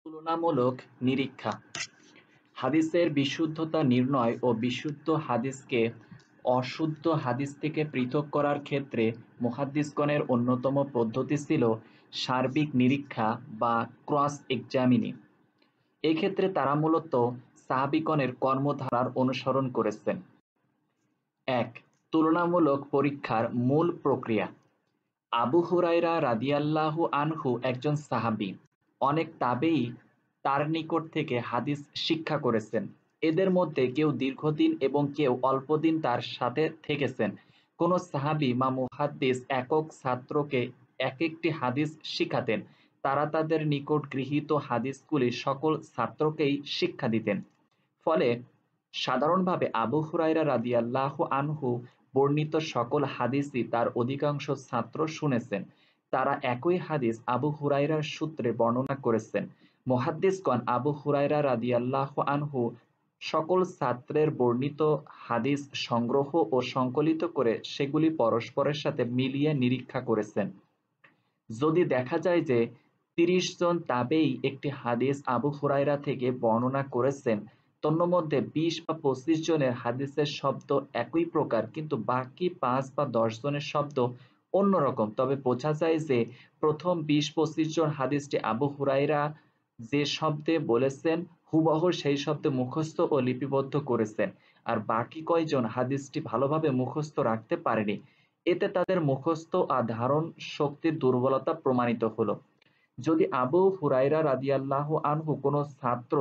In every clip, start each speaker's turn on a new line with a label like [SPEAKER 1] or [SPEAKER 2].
[SPEAKER 1] তুলনামূলক নিরীক্ষা হাদিসের বিশুদ্ধতা নির্ণয় ও বিশুদ্ধ হাদিসকে অশুদ্ধ হাদিস থেকে পৃথক করার ক্ষেত্রে মুহাদ্দিসগণের অন্যতম পদ্ধতি ছিল সার্বিক নিরীক্ষা বা ক্রস এক্সামিনি। এক্ষেত্রে তারা মূলত সাহাবিগণের কর্মধারার অনুসরণ করেছেন। ১. তুলনামূলক পরীক্ষার মূল প্রক্রিয়া। আবু হুরায়রা রাদিয়াল্লাহু আনহু একজন সাহাবী। অনেক তাবেঈ তার নিকট থেকে হাদিস শিক্ষা করেছেন। এদের মধ্যে কেউ দীর্ঘদিন এবং কেউ অল্পদিন তার সাথে থেকেছেন। কোন সাহাবী বা মুহাদ্দিস একক ছাত্রকে এক একটি হাদিস শিখাতেন। তারা তাদের নিকট গৃহীত হাদিসগুলি সকল ছাত্রকেই শিক্ষা দিতেন। ফলে সাধারণভাবে আবু হুরায়রা রাদিয়াল্লাহু আনহু বর্ণিত সকল হাদিসই তার অধিকাংশ ছাত্র শুনেছেন। তারা একই হাদিস আবু হুরায়রার সূত্রে বর্ণনা করেছেন। মুহাদ্দিসগণ আবু হুরায়রা রাদিয়াল্লাহু আনহু সকল ছাত্রের বর্ণিত হাদিস সংগ্রহ ও সংকলিত করে সেগুলি পরস্পরের সাথে মিলিয়ে নিরীক্ষা করেছেন। যদি দেখা যায় যে ৩০ জন তাবেঈ একটি হাদিস আবু হুরায়রা থেকে বর্ণনা করেছেন, তন্মধ্যে ২০ বা ২৫ জনের হাদিসের শব্দ একই প্রকার, কিন্তু বাকি ৫ বা ১০ জনের শব্দ অন্যরকম, তবে বোঝা যায় যে প্রথম ২০-২৫ জন হাদিসটি আবু হুরায়রা যে শব্দে বলেছেন হুবহু সেই শব্দে মুখস্থ ও লিপিবদ্ধ করেছেন, আর বাকি কয়জন হাদিসটি ভালোভাবে মুখস্থ রাখতে পারেনি। এতে তাদের মুখস্থ আর ধারণ শক্তির দুর্বলতা প্রমাণিত হলো। যদি আবু হুরায়রা রাদিয়াল্লাহু আনহু কোনো ছাত্র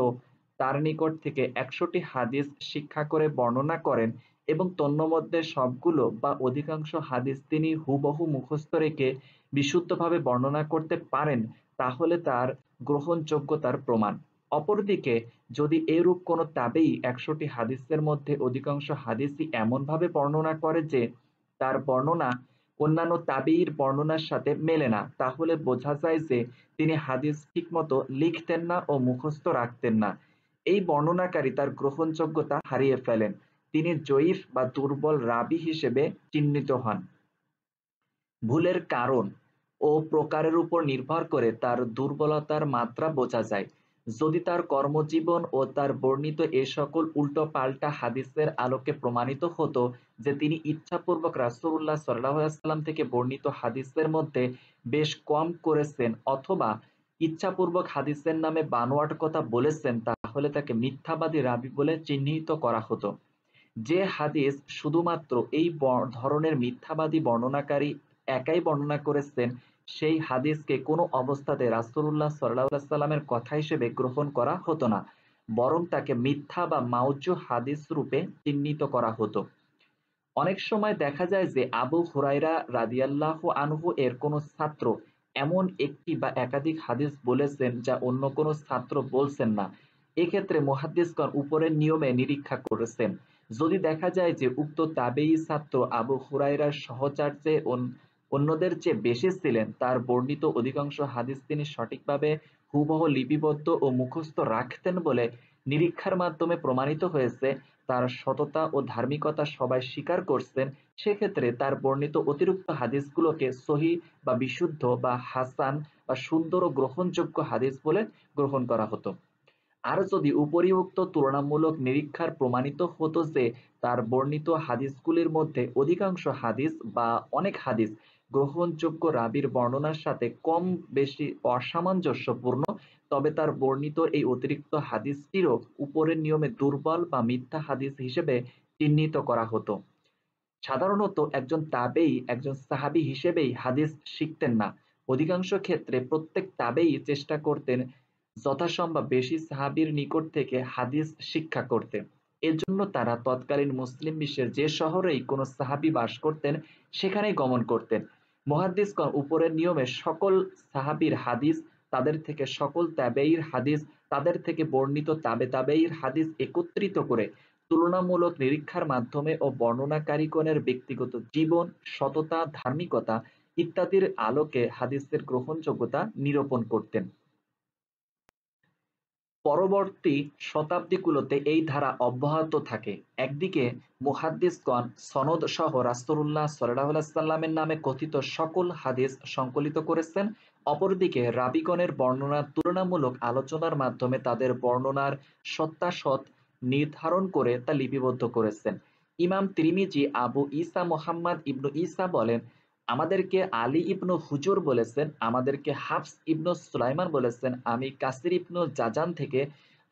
[SPEAKER 1] তার নিকট থেকে ১০০টি হাদিস শিক্ষা করে বর্ণনা করেন এবং তন্মধ্যে সবগুলো বা অধিকাংশ হাদিস তিনি হুবহু মুখস্থ রেখে বিশুদ্ধভাবে বর্ণনা করতে পারেন, তাহলে তার গ্রহণযোগ্যতার প্রমাণ। অপরদিকে যদি এরূপ কোনো তাবেঈ ১০০টি হাদিসের মধ্যে অধিকাংশ হাদিসই এমনভাবে বর্ণনা করে যে তার বর্ণনা অন্যান্য তাবেঈর বর্ণনার সাথে মেলে না, তাহলে বোঝা যায় যে তিনি হাদিস ঠিকমতো লিখতেন না ও মুখস্থ রাখতেন না। এই বর্ণনাকারী তার গ্রহণযোগ্যতা হারিয়ে ফেলেন। তিনি জয়ীফ বা দুর্বল রাবী হিসেবে চিহ্নিত হন। ভুলের কারণ ও প্রকারের উপর নির্ভর করে তার দুর্বলতার মাত্রা বোঝা যায়। যদি তার কর্মজীবন ও তার বর্ণিত এ সকল উল্টো-পাল্টা হাদিসের আলোকে প্রমাণিত হতো যে তিনি ইচ্ছাপূর্বক রাসূলুল্লাহ সাল্লাল্লাহু আলাইহি ওয়াসাল্লাম থেকে বর্ণিত হাদিসের মধ্যে বেশ কম করেছেন অথবা ইচ্ছাপূর্বক হাদিসের নামে বানোয়াট কথা বলেছেন, তাহলে তাকে মিথ্যাবাদী রাবী বলে চিহ্নিত করা হতো। যে হাদিস শুধুমাত্র এই ধরনের মিথ্যাবাদী বর্ণনাকারী একাই বর্ণনা করেছেন, সেই হাদিসকে কোনো অবস্থাতে রাসূলুল্লাহ সাল্লাল্লাহু আলাইহি ওয়াসাল্লামের কথা হিসেবে গ্রহণ করা হতো না, বরং তাকে মিথ্যা বা মাউজু হাদিস রূপে চিহ্নিত করা হতো। অনেক সময় দেখা যায় যে আবু হুরায়রা রাদিয়াল্লাহু আনহু এর কোনো ছাত্র এমন একটি বা একাধিক হাদিস বলেছেন যা অন্য কোনো ছাত্র বলছেন না। এক্ষেত্রে মুহাদ্দিসগণ উপরের নিয়মে নিরীক্ষা করেছেন। যদি দেখা যায় যে উক্ত তাবেঈ ছাত্র আবু হুরায়রার সহচর্যে অন্যদের চেয়ে বেশি ছিলেন, তার বর্ণিত অধিকাংশ হাদিস তিনি সঠিকভাবে হুবহু লিপিবদ্ধ ও মুখস্থ রাখতেন বলে নিরীক্ষার মাধ্যমে প্রমাণিত হয়েছে, তার সততা ও ধার্মিকতা সবাই স্বীকার করছেন, সেক্ষেত্রে তার বর্ণিত অতিরিক্ত হাদিসগুলোকে সহিহ বা বিশুদ্ধ বা হাসান বা সুন্দর ও গ্রহণযোগ্য হাদিস বলে গ্রহণ করা হতো। আর যদি উপরিউক্ত তুলনামূলক নিরীক্ষার প্রমাণিত হতো যে তার বর্ণিত হাদিসগুলির মধ্যে অধিকাংশ হাদিস বা অনেক হাদিস গ্রহণযোগ্য রাবীর বর্ণনার সাথে কম বেশি অসামঞ্জস্যপূর্ণ, তবে তার বর্ণিত এই অতিরিক্ত হাদিসটিরও উপরের নিয়মে দুর্বল বা মিথ্যা হাদিস হিসেবে চিহ্নিত করা হতো। সাধারণত একজন তাবেঈ একজন সাহাবী হিসেবেই হাদিস শিখতেন না। অধিকাংশ ক্ষেত্রে প্রত্যেক তাবেঈ চেষ্টা করতেন যথাসম্ভব বেশি সাহাবীর নিকট থেকে হাদিস শিক্ষা করতে। এজন্য তারা তৎকালীন মুসলিম বিশ্বের যে শহরেই কোনো সাহাবী বাস করতেন সেখানেই গমন করতেন। মুহাদ্দিসগণ উপরের নিয়মে সকল সাহাবীর হাদিস, তাদের থেকে সকল তাবেঈর হাদিস, তাদের থেকে বর্ণিত তাবেঈর হাদিস একত্রিত করে তুলনামূলক নিরীক্ষার মাধ্যমে ও বর্ণনাকারীগণের ব্যক্তিগত জীবন, সততা, ধার্মিকতা ইত্যাদির আলোকে হাদিসের গ্রহণযোগ্যতা নিরূপণ করতেন। পরবর্তী শতাব্দীগুলোতে এই ধারা অব্যাহত থাকে। একদিকে মুহাদ্দিসগণ সনদ সহ রাসূলুল্লাহ সাল্লাল্লাহু আলাইহি সাল্লামের নামে কথিত সকল হাদিস সংকলিত করেছেন, অপরদিকে রাবীগণের বর্ণনার তুলনামূলক আলোচনার মাধ্যমে তাদের বর্ণনার সত্যাসত্য নির্ধারণ করে তা লিপিবদ্ধ করেছেন। ইমাম তিরমিজি আবু ঈসা মুহাম্মদ ইবনু ঈসা বলেন, আমাদেরকে আলী ইবনু হুজুর বলেছেন, আমাদেরকে হাফস ইবনু সুলাইমান বলেছেন, আমি কাসির ইবনু জাজান থেকে,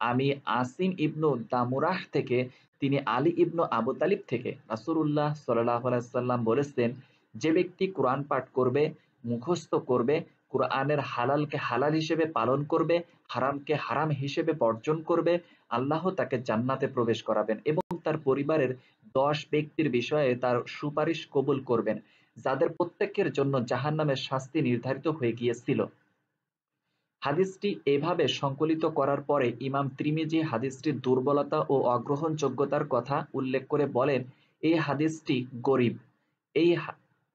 [SPEAKER 1] আমি আসিম ইবনু দামুরাহ থেকে, তিনি আলী ইবনু আবু তালিব থেকে। রাসূলুল্লাহ সাল্লাল্লাহু আলাইহি সাল্লাম বলেছেন, যে ব্যক্তি কোরআন পাঠ করবে, মুখস্থ করবে, কোরআনের হালালকে হালাল হিসেবে পালন করবে, হারামকে হারাম হিসেবে বর্জন করবে, আল্লাহ তাকে জান্নাতে প্রবেশ করাবেন এবং তার পরিবারের 10 ব্যক্তির বিষয়ে তার সুপারিশ কবুল করবেন, যাদের প্রত্যেকের জন্য জাহান্নামের শাস্তি নির্ধারিত হয়ে গিয়েছিল। হাদিসটি এভাবে সংকলিত করার পরে ইমাম তিরমিজি হাদিসটির দুর্বলতা ও অগ্রহণযোগ্যতার কথা উল্লেখ করে বলেন, এই হাদিসটি গরীব। এই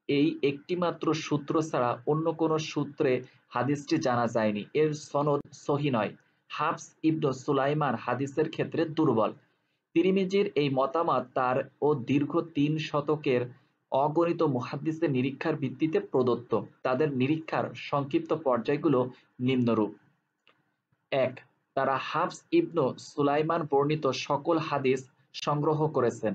[SPEAKER 1] এই একটিমাত্র সূত্র ছাড়া অন্য কোনো সূত্রে হাদিসটি জানা যায়নি। এর সনদ সহিহ নয়। হাফস ইবনু সুলাইমান হাদিসের ক্ষেত্রে দুর্বল। তিরমিজির এই মতামত তার ও দীর্ঘ 3 শতকের অগণিত মুহাদ্দিসের নিরীক্ষার ভিত্তিতে প্রদত্ত। তাদের নিরীক্ষার সংক্ষিপ্ত পর্যায়গুলো নিম্নরূপ: 1. তারা হাফস ইবনু সুলাইমান বর্ণিত সকল হাদিস সংগ্রহ করেছেন।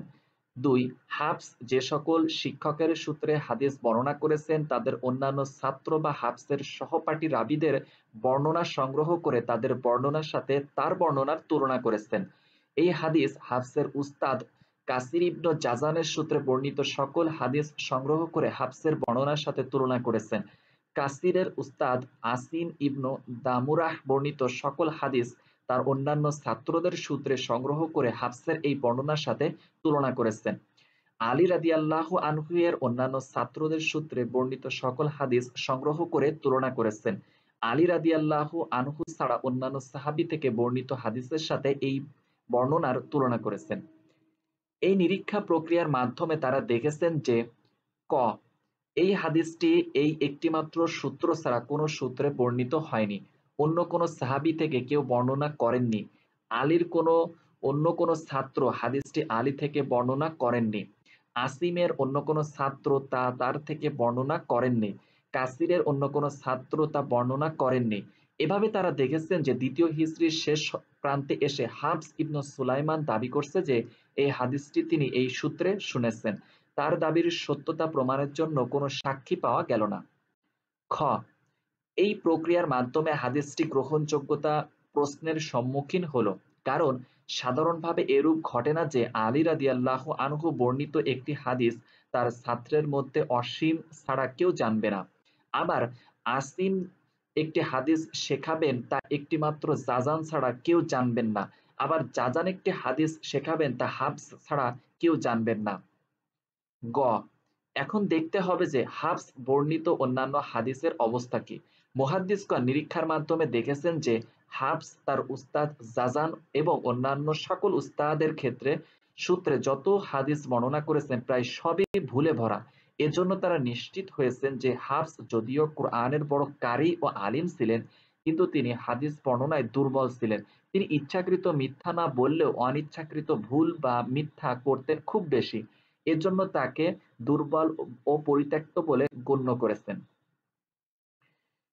[SPEAKER 1] 2. হাফস যে সকল শিক্ষকের সূত্রে হাদিস বর্ণনা করেছেন তাদের অন্যান্য ছাত্র বা হাফসের সহপাঠী রাবীদের বর্ণনা সংগ্রহ করে তাদের বর্ণনার সাথে তার বর্ণনার তুলনা করেছেন। এই হাদিস হাফসের উস্তাদ কাসির ইবনু জাজানের সূত্রে বর্ণিত সকল হাদিস সংগ্রহ করে হাফসের বর্ণনার সাথে তুলনা করেছেন। কাসিরের উস্তাদ আসিম ইবনু দামুরাহ বর্ণিত সকল হাদিস তার অন্যান্য ছাত্রদের সূত্রে সংগ্রহ করে হাফসের এই বর্ণনার সাথে তুলনা করেছেন। আলী রাদিয়াল্লাহু আনহু এর অন্যান্য ছাত্রদের সূত্রে বর্ণিত সকল হাদিস সংগ্রহ করে তুলনা করেছেন। আলী রাদিয়াল্লাহু আনহু ছাড়া অন্যান্য সাহাবী থেকে বর্ণিত হাদিসের সাথে এই বর্ণনার তুলনা করেছেন। এই নিরীক্ষা প্রক্রিয়ার মাধ্যমে তারা দেখেছেন যে ক এই হাদিসটি এই একটিমাত্র সূত্র ছাড়া কোনো সূত্রে বর্ণিত হয়নি। অন্য কোনো সাহাবী থেকে কেউ বর্ণনা করেননি। আলীর অন্য কোনো ছাত্র হাদিসটি আলী থেকে বর্ণনা করেননি। আসিমের অন্য কোনো ছাত্র তার থেকে বর্ণনা করেননি। কাসিরের অন্য কোনো ছাত্র তা বর্ণনা করেননি। এভাবে তারা দেখেছেন যে দ্বিতীয় হিজরির শেষ প্রান্তে এসে হাফস ইবনু সুলাইমান দাবি করছে যে এই হাদিসটি তিনি এই সূত্রে শুনেছেন। তার দাবির সত্যতা প্রমাণের জন্য কোনো সাক্ষী পাওয়া গেল না। খ এই প্রক্রিয়ার মাধ্যমে হাদিসটি গ্রহণযোগ্যতা প্রশ্নের সম্মুখীন হলো, কারণ সাধারণভাবে এরূপ ঘটে না যে আলী রাদিয়াল্লাহু আনহু বর্ণিত একটি হাদিস তার ছাত্রের মধ্যে অসীম ছাড়া কেউ জানবে না। আবার আসিম একটি হাদিস শেখাবেন তা একটিমাত্র জাজান ছাড়া কেউ জানবেন না। আবার জাজান একটি হাদিস শেখাবেন তা হাফস ছাড়া কেউ জানবেন না। গ এখন দেখতে হবে যে হাফস বর্ণিত অন্যান্য হাদিসের অবস্থা কি। মুহাদ্দিসগণ নিরীক্ষার মাধ্যমে দেখেছেন যে হাফস তার উস্তাদ জাজান এবং অন্যান্য সকল উস্তাদের ক্ষেত্রে সূত্রে যত হাদিস বর্ণনা করেছেন প্রায় সবই ভুলে ভরা। এজন্য তারা নিশ্চিত হয়েছেন যে হাফস যদিও কুরআনের বড় কারি ও আলিম ছিলেন, কিন্তু তিনি হাদিস বর্ণনায় দুর্বল ছিলেন। তিনি ইচ্ছাকৃত মিথ্যা না বললেও অনিচ্ছাকৃত ভুল বা মিথ্যা করতেন খুব বেশি। এজন্য তাকে দুর্বল ও পরিত্যক্ত বলে গণ্য করেছেন।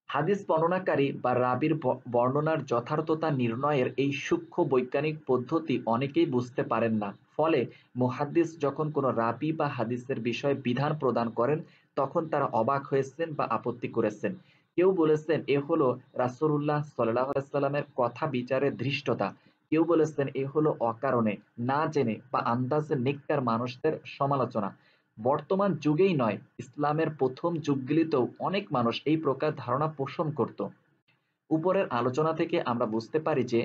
[SPEAKER 1] হাদিস বর্ণনাকারী বা রাবীর বর্ণনার যথার্থতা নির্ণয়ের এই সূক্ষ্ম বৈজ্ঞানিক পদ্ধতি অনেকেই বুঝতে পারেন না। ফলে মুহাদ্দিস যখন কোনো রাবী বা হাদিসের বিষয়ে বিধান প্রদান করেন তখন তারা অবাক হয়েছেন বা আপত্তি করেছেন। কেউ বলেছেন এ হলো রাসূলুল্লাহ সাল্লাল্লাহু আলাইহি সাল্লামের কথা বিচারের ধৃষ্টতা। কেউ বলেছেন এ হলো অকারণে, না জেনে বা আন্দাজে নেককার মানুষদের সমালোচনা। বর্তমান যুগেই নয়, ইসলামের প্রথম যুগগুলিতেও অনেক মানুষ এই প্রকার ধারণা পোষণ করত। উপরের আলোচনা থেকে আমরা বুঝতে পারি যে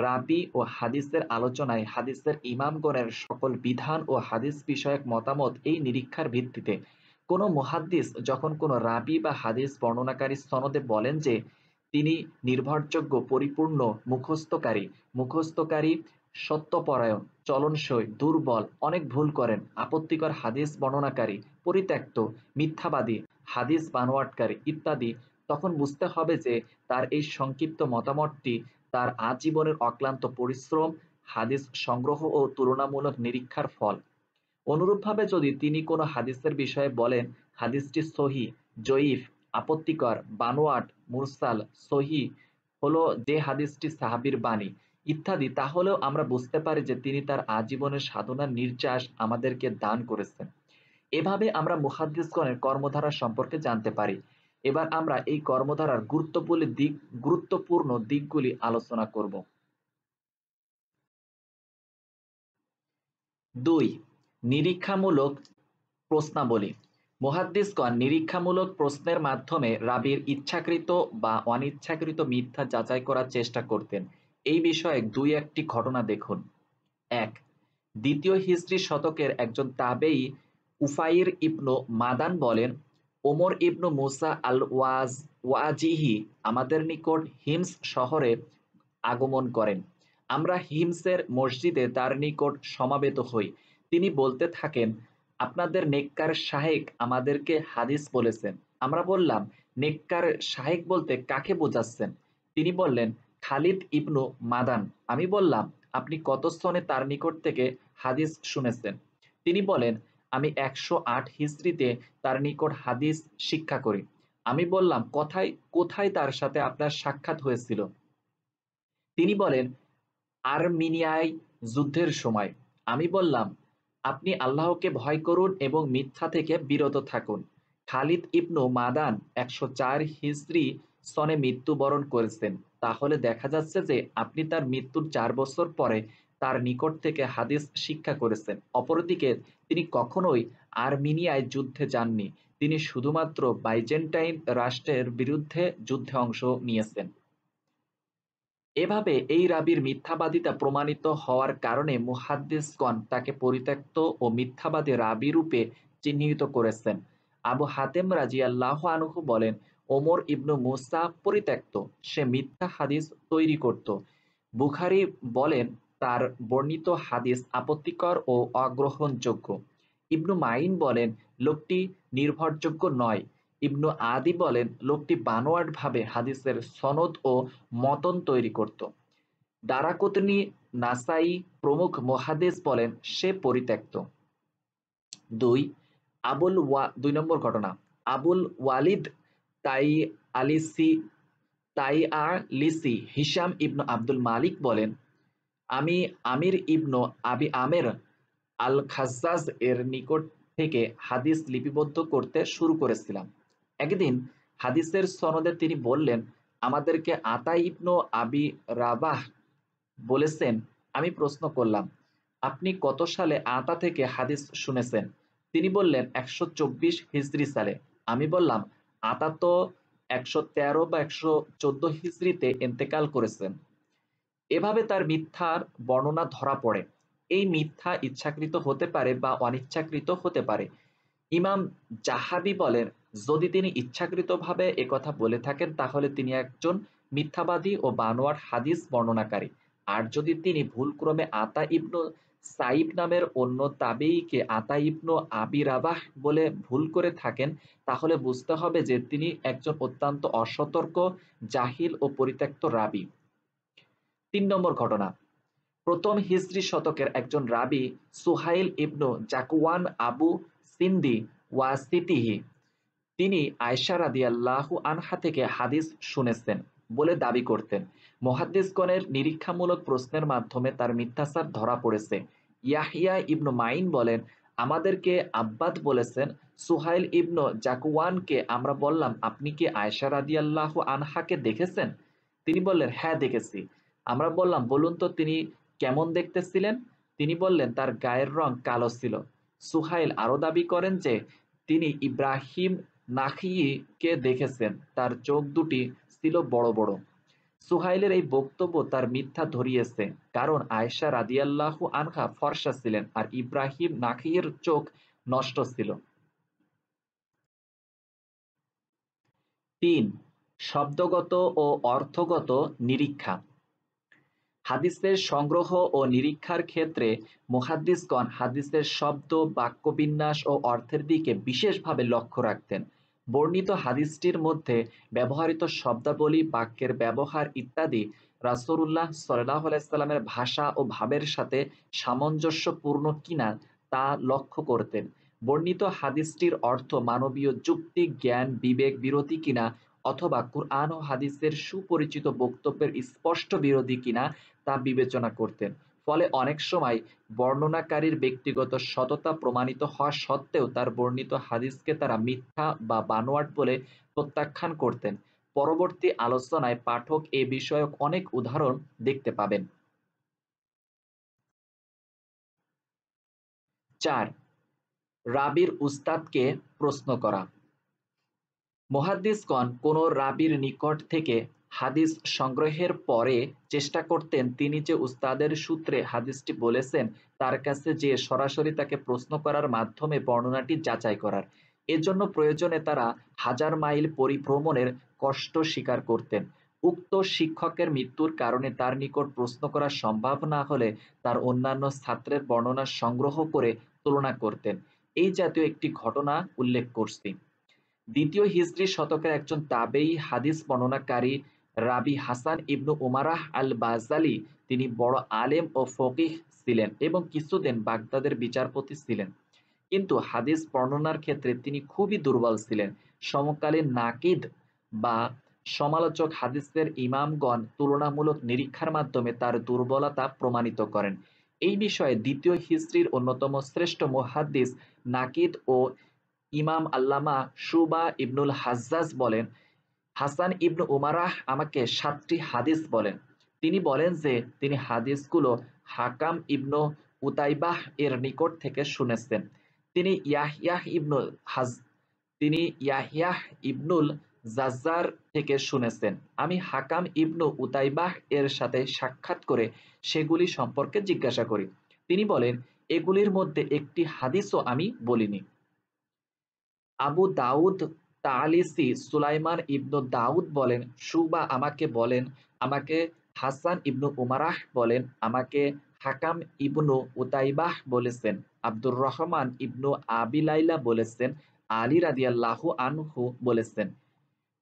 [SPEAKER 1] রাবী ও হাদিসের আলোচনায় হাদিসের ইমামগণের সকল বিধান ও হাদিস বিষয়ক মতামত এই নিরীক্ষার ভিত্তিতে। কোনো মুহাদ্দিস যখন কোনো রাবী বা হাদিস বর্ণনাকারী সনদে বলেন যে তিনি নির্ভরযোগ্য, পরিপূর্ণ, মুখস্থকারী, সত্যপরায়ণ, চলনসই, দুর্বল, অনেক ভুল করেন, আপত্তিকর হাদিস বর্ণনাকারী, পরিত্যক্ত, মিথ্যাবাদী, হাদিস বানোয়াটকারী ইত্যাদি, তখন বুঝতে হবে যে তার এই সংক্ষিপ্ত মতামতটি তার আজীবনের অক্লান্ত পরিশ্রম, হাদিস সংগ্রহ ও তুলনামূলক নিরীক্ষার ফল। অনুরূপভাবে যদি তিনি কোনো হাদিসের বিষয়ে বলেন হাদিসটি সহিহ, জয়ীফ, আপত্তিকর, বানোয়াট, মুরসাল, সহিহ হলো যে হাদিসটি সাহাবীর বাণী ইত্যাদি, তাহলেও আমরা বুঝতে পারি যে তিনি তার আজীবনের সাধনার নির্যাস আমাদেরকে দান করেছেন। এভাবে আমরা মুহাদ্দিসগণের কর্মধারা সম্পর্কে জানতে পারি। এবার আমরা এই কর্মধারার গুরুত্বপূর্ণ দিকগুলি আলোচনা করব। 2. নিরীক্ষামূলক প্রশ্নাবলী। মুহাদ্দিসগণ নিরীক্ষামূলক প্রশ্নের মাধ্যমে রাবীর ইচ্ছাকৃত বা অনিচ্ছাকৃত মিথ্যা যাচাই করার চেষ্টা করতেন। এই বিষয়ে 2-1টি ঘটনা দেখুন। 1. দ্বিতীয় হিজরি শতকের একজন তাবেঈ উফাইর ইবনু মাদান বলেন, ওমর ইবনু মুসা আল ওয়াজিহি আমাদের নিকট হিমস শহরে আগমন করেন। আমরা হিমসের মসজিদে তার নিকট সমাবেত হই। তিনি বলতে থাকেন, আপনাদের নেককার শাহেক আমাদেরকে হাদিস বলেছেন। আমরা বললাম, নেককার শাহেক বলতে কাকে বোঝাচ্ছেন? তিনি বললেন, খালিদ ইবনু মাদান। আমি বললাম, আপনি কত সনে তার নিকট থেকে হাদিস শুনেছেন? তিনি বলেন, আমি 108 হিজরিতে তার নিকট হাদিস শিক্ষা করি। আমি বললাম, কোথায় তার সাথে আপনার সাক্ষাৎ হয়েছিল? তিনি বলেন, আর্মেনিয়ায় যুদ্ধের সময়। আমি বললাম, আপনি আল্লাহকে ভয় করুন এবং মিথ্যা থেকে বিরত থাকুন। খালিদ ইবনু মাদান 104 হিজরি সনে মৃত্যুবরণ করেছেন। তাহলে দেখা যাচ্ছে যে আপনি তার মৃত্যুর 4 বছর পরে তার নিকট থেকে হাদিস শিক্ষা করেছেন। অপরদিকে তিনি কখনোই আর্মেনিয়ায় যুদ্ধে যাননি। তিনি শুধুমাত্র বাইজেন্টাইন রাষ্ট্রের বিরুদ্ধে যুদ্ধে অংশ নিয়েছেন। এভাবে এই রাবীর মিথ্যাবাদিতা প্রমাণিত হওয়ার কারণে মুহাদ্দিসগণ তাকে পরিত্যক্ত ও মিথ্যাবাদী রাবী রূপে চিহ্নিত করেছেন। আবু হাতেম রাদিয়াল্লাহু আনহু বলেন, ওমর ইবনু মুসা পরিত্যক্ত, সে মিথ্যা হাদিস তৈরি করত। বুখারী বলেন, তার বর্ণিত হাদিস আপত্তিকর ও অগ্রহণযোগ্য। ইবনু মাইন বলেন, লোকটি নির্ভরযোগ্য নয়। ইবনু আদি বলেন, লোকটি বানোয়াট ভাবে হাদিসের সনদ ও মতন তৈরি করত। দারাকুতনি, নাসাই প্রমুখ মুহাদ্দিস বলেন সে পরিত্যক্ত। 2 নম্বর ঘটনা, আবুল ওয়ালিদ তাইয়ালিসি হিশাম ইবনু আব্দুল মালিক বলেন, আমি আমির ইবনু আবি আমের আল খাজ্জাজ এর নিকট থেকে হাদিস লিপিবদ্ধ করতে শুরু করেছিলাম। একদিন হাদিসের সনদে তিনি বললেন, আমাদেরকে আতা ইবনু আবি রাবাহ বলেছেন। আমি প্রশ্ন করলাম, আপনি কত সালে আতা থেকে হাদিস শুনেছেন? তিনি বললেন, 124 হিজরি সালে। আমি বললাম, আতা তো 113 বা 114 হিজরিতে ইন্তেকাল করেছেন। এভাবে তার মিথ্যার বর্ণনা ধরা পড়ে। এই মিথ্যা ইচ্ছাকৃত হতে পারে বা অনিচ্ছাকৃত হতে পারে। ইমাম জাহাবি বলেন, যদি তিনি ইচ্ছাকৃতভাবে একথা বলে থাকেন তাহলে তিনি একজন মিথ্যাবাদী ও বানোয়াট হাদিস বর্ণনাকারী। আর যদি তিনি ভুলক্রমে আতা ইবনু সাইব নামের অন্য তাবেঈকে আতা ইবনু আবি রাবাহ বলে ভুল করে থাকেন, তাহলে বুঝতে হবে যে তিনি একজন অত্যন্ত অসতর্ক, জাহিল ও পরিত্যক্ত রাবী। 3 নম্বর ঘটনা, প্রথম হিজরি শতকের একজন রাবী সুহাইল ইবনু জাকওয়ান আবু সিন্দি ওয়াসিতিহি, তিনি আয়েশা রাদিয়াল্লাহু আনহা থেকে হাদিস শুনেছেন বলে দাবি করতেন। মুহাদ্দিসগণের নিরীক্ষামূলক প্রশ্নের মাধ্যমে তার মিথ্যাচার ধরা পড়েছে। ইয়াহইয়া ইবনু মাইন বলেন, আমাদেরকে আব্বাদ বলেছেন, সুহাইল ইবনু জাকওয়ানকে আমরা বললাম, আপনি কি আয়েশা রাদিয়াল্লাহু আনহাকে দেখেছেন? তিনি বললেন, হ্যাঁ দেখেছি। আমরা বললাম, বলুন তো তিনি কেমন দেখতে ছিলেন? তিনি বললেন, তার গায়ের রং কালো ছিল। সুহাইল আরো দাবি করেন যে তিনি ইব্রাহিম নাখিয়ীকে দেখেছেন, তার চোখ দুটি ছিল বড় বড়। সুহাইলের এই বক্তব্য তার মিথ্যা ধরিয়েছে, কারণ আয়েশা রাদিয়াল্লাহু আনহা ফর্সা ছিলেন আর ইব্রাহিম নাখিয়ীর চোখ নষ্ট ছিল। 3. শব্দগত ও অর্থগত নিরীক্ষা। হাদিসের সংগ্রহ ও নিরীক্ষার ক্ষেত্রে মুহাদ্দিসগণ হাদিসের শব্দ, বাক্যবিন্যাস ও অর্থের দিকে বিশেষভাবে লক্ষ্য রাখতেন। বর্ণিত হাদিসটির মধ্যে ব্যবহৃত শব্দাবলী, বাক্যের ব্যবহার ইত্যাদি রাসূলুল্লাহ সাল্লাল্লাহু আলাইহি সাল্লামের ভাষা ও ভাবের সাথে সামঞ্জস্যপূর্ণ কিনা তা লক্ষ্য করতেন। বর্ণিত হাদিসটির অর্থ মানবীয় যুক্তি, জ্ঞান, বিবেক বিরোধী কিনা অথবা কুরআন ও হাদিসের সুপরিচিত বক্তব্যের স্পষ্ট বিরোধী কিনা তা বিবেচনা করতেন। ফলে অনেক সময় বর্ণনাকারীর ব্যক্তিগত সততা প্রমাণিত হওয়া সত্ত্বেও তার বর্ণিত হাদিসকে তারা মিথ্যা বা বানোয়াট বলে প্রত্যাখ্যান করতেন। পরবর্তী আলোচনায় পাঠক এ বিষয়ক অনেক উদাহরণ দেখতে পাবেন। ৪. রাবীর উস্তাদকে প্রশ্ন করা। মুহাদ্দিসগণ কোন রাবীর নিকট থেকে হাদিস সংগ্রহের পরে চেষ্টা করতেন তিনি যে উস্তাদের সূত্রে হাদিসটি বলেছেন তার কাছে যেয়ে সরাসরি তাকে প্রশ্ন করার মাধ্যমে বর্ণনাটি যাচাই করার। এজন্য প্রয়োজনে তারা হাজার মাইল পরিভ্রমণের কষ্ট স্বীকার করতেন। উক্ত শিক্ষকের মৃত্যুর কারণে তার নিকট প্রশ্ন করা সম্ভব না হলে তার অন্যান্য ছাত্রের বর্ণনা সংগ্রহ করে তুলনা করতেন। এই জাতীয় একটি ঘটনা উল্লেখ করছি। দ্বিতীয় হিজরি শতকের একজন তাবেঈ হাদিস বর্ণনাকারী রাবি হাসান ইবনু উমারাহ আল বাজালি তিনি বড় আলেম ও ফকিহ ছিলেন এবং কিছুদিন বাগদাদের বিচারপতি ছিলেন, কিন্তু হাদিস বর্ণনার ক্ষেত্রে তিনি খুবই দুর্বল ছিলেন। সমকালীন নাকিদ বা সমালোচক হাদিসের ইমামগণ তুলনামূলক নিরীক্ষার মাধ্যমে তার দুর্বলতা প্রমাণিত করেন। এই বিষয়ে দ্বিতীয় হিজরির অন্যতম শ্রেষ্ঠ মুহাদ্দিস নাকিদ ও ইমাম আল্লামা শুবা ইবনুল হাজ্জাজ বলেন, হাসান ইবনু উমারাহ আমাকে 7টি হাদিস বলেন। তিনি বলেন যে তিনি হাদিসগুলো হাকাম ইবনু উতাইবাহ এর নিকট থেকে শুনেছেন। তিনি ইয়াহইয়াহ ইবনুল হাজ তিনি ইয়াহইয়াহ ইবনুল জাজ্জার থেকে শুনেছেন। আমি হাকাম ইবনু উতাইবাহ এর সাথে সাক্ষাৎ করে সেগুলি সম্পর্কে জিজ্ঞাসা করি। তিনি বলেন, এগুলির মধ্যে একটি হাদিসও আমি বলিনি। আবু দাউদ তালিসি সুলাইমান ইবনু দাউদ বলেন, শুবা আমাকে বলেন, আমাকে হাসান ইবনু উমারাহ বলেন, আমাকে হাকাম ইবনু উতাইবাহ বলেছেন, আব্দুর রহমান ইবনু আবি লাইলা বলেছেন, আলী রাদিয়াল্লাহু আনহু বলেছেন,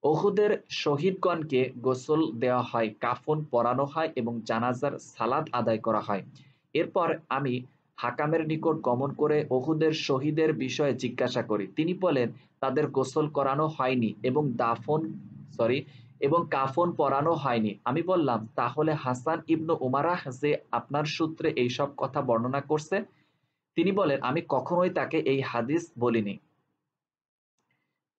[SPEAKER 1] উহুদের শহীদগণকে গোসল দেওয়া হয়, কাফন পরানো হয় এবং জানাজার সালাত আদায় করা হয়। এরপর আমি হাকামের নিকট গমন করে উহুদের শহীদের বিষয়ে জিজ্ঞাসা করি। তিনি বলেন, তাদের গোসল করানো হয়নি এবং কাফন পরানো হয়নি। আমি বললাম, তাহলে হাসান ইবনু উমারাহ যে আপনার সূত্রে এইসব কথা বর্ণনা করছে? তিনি বলেন, আমি কখনোই তাকে এই হাদিস বলিনি।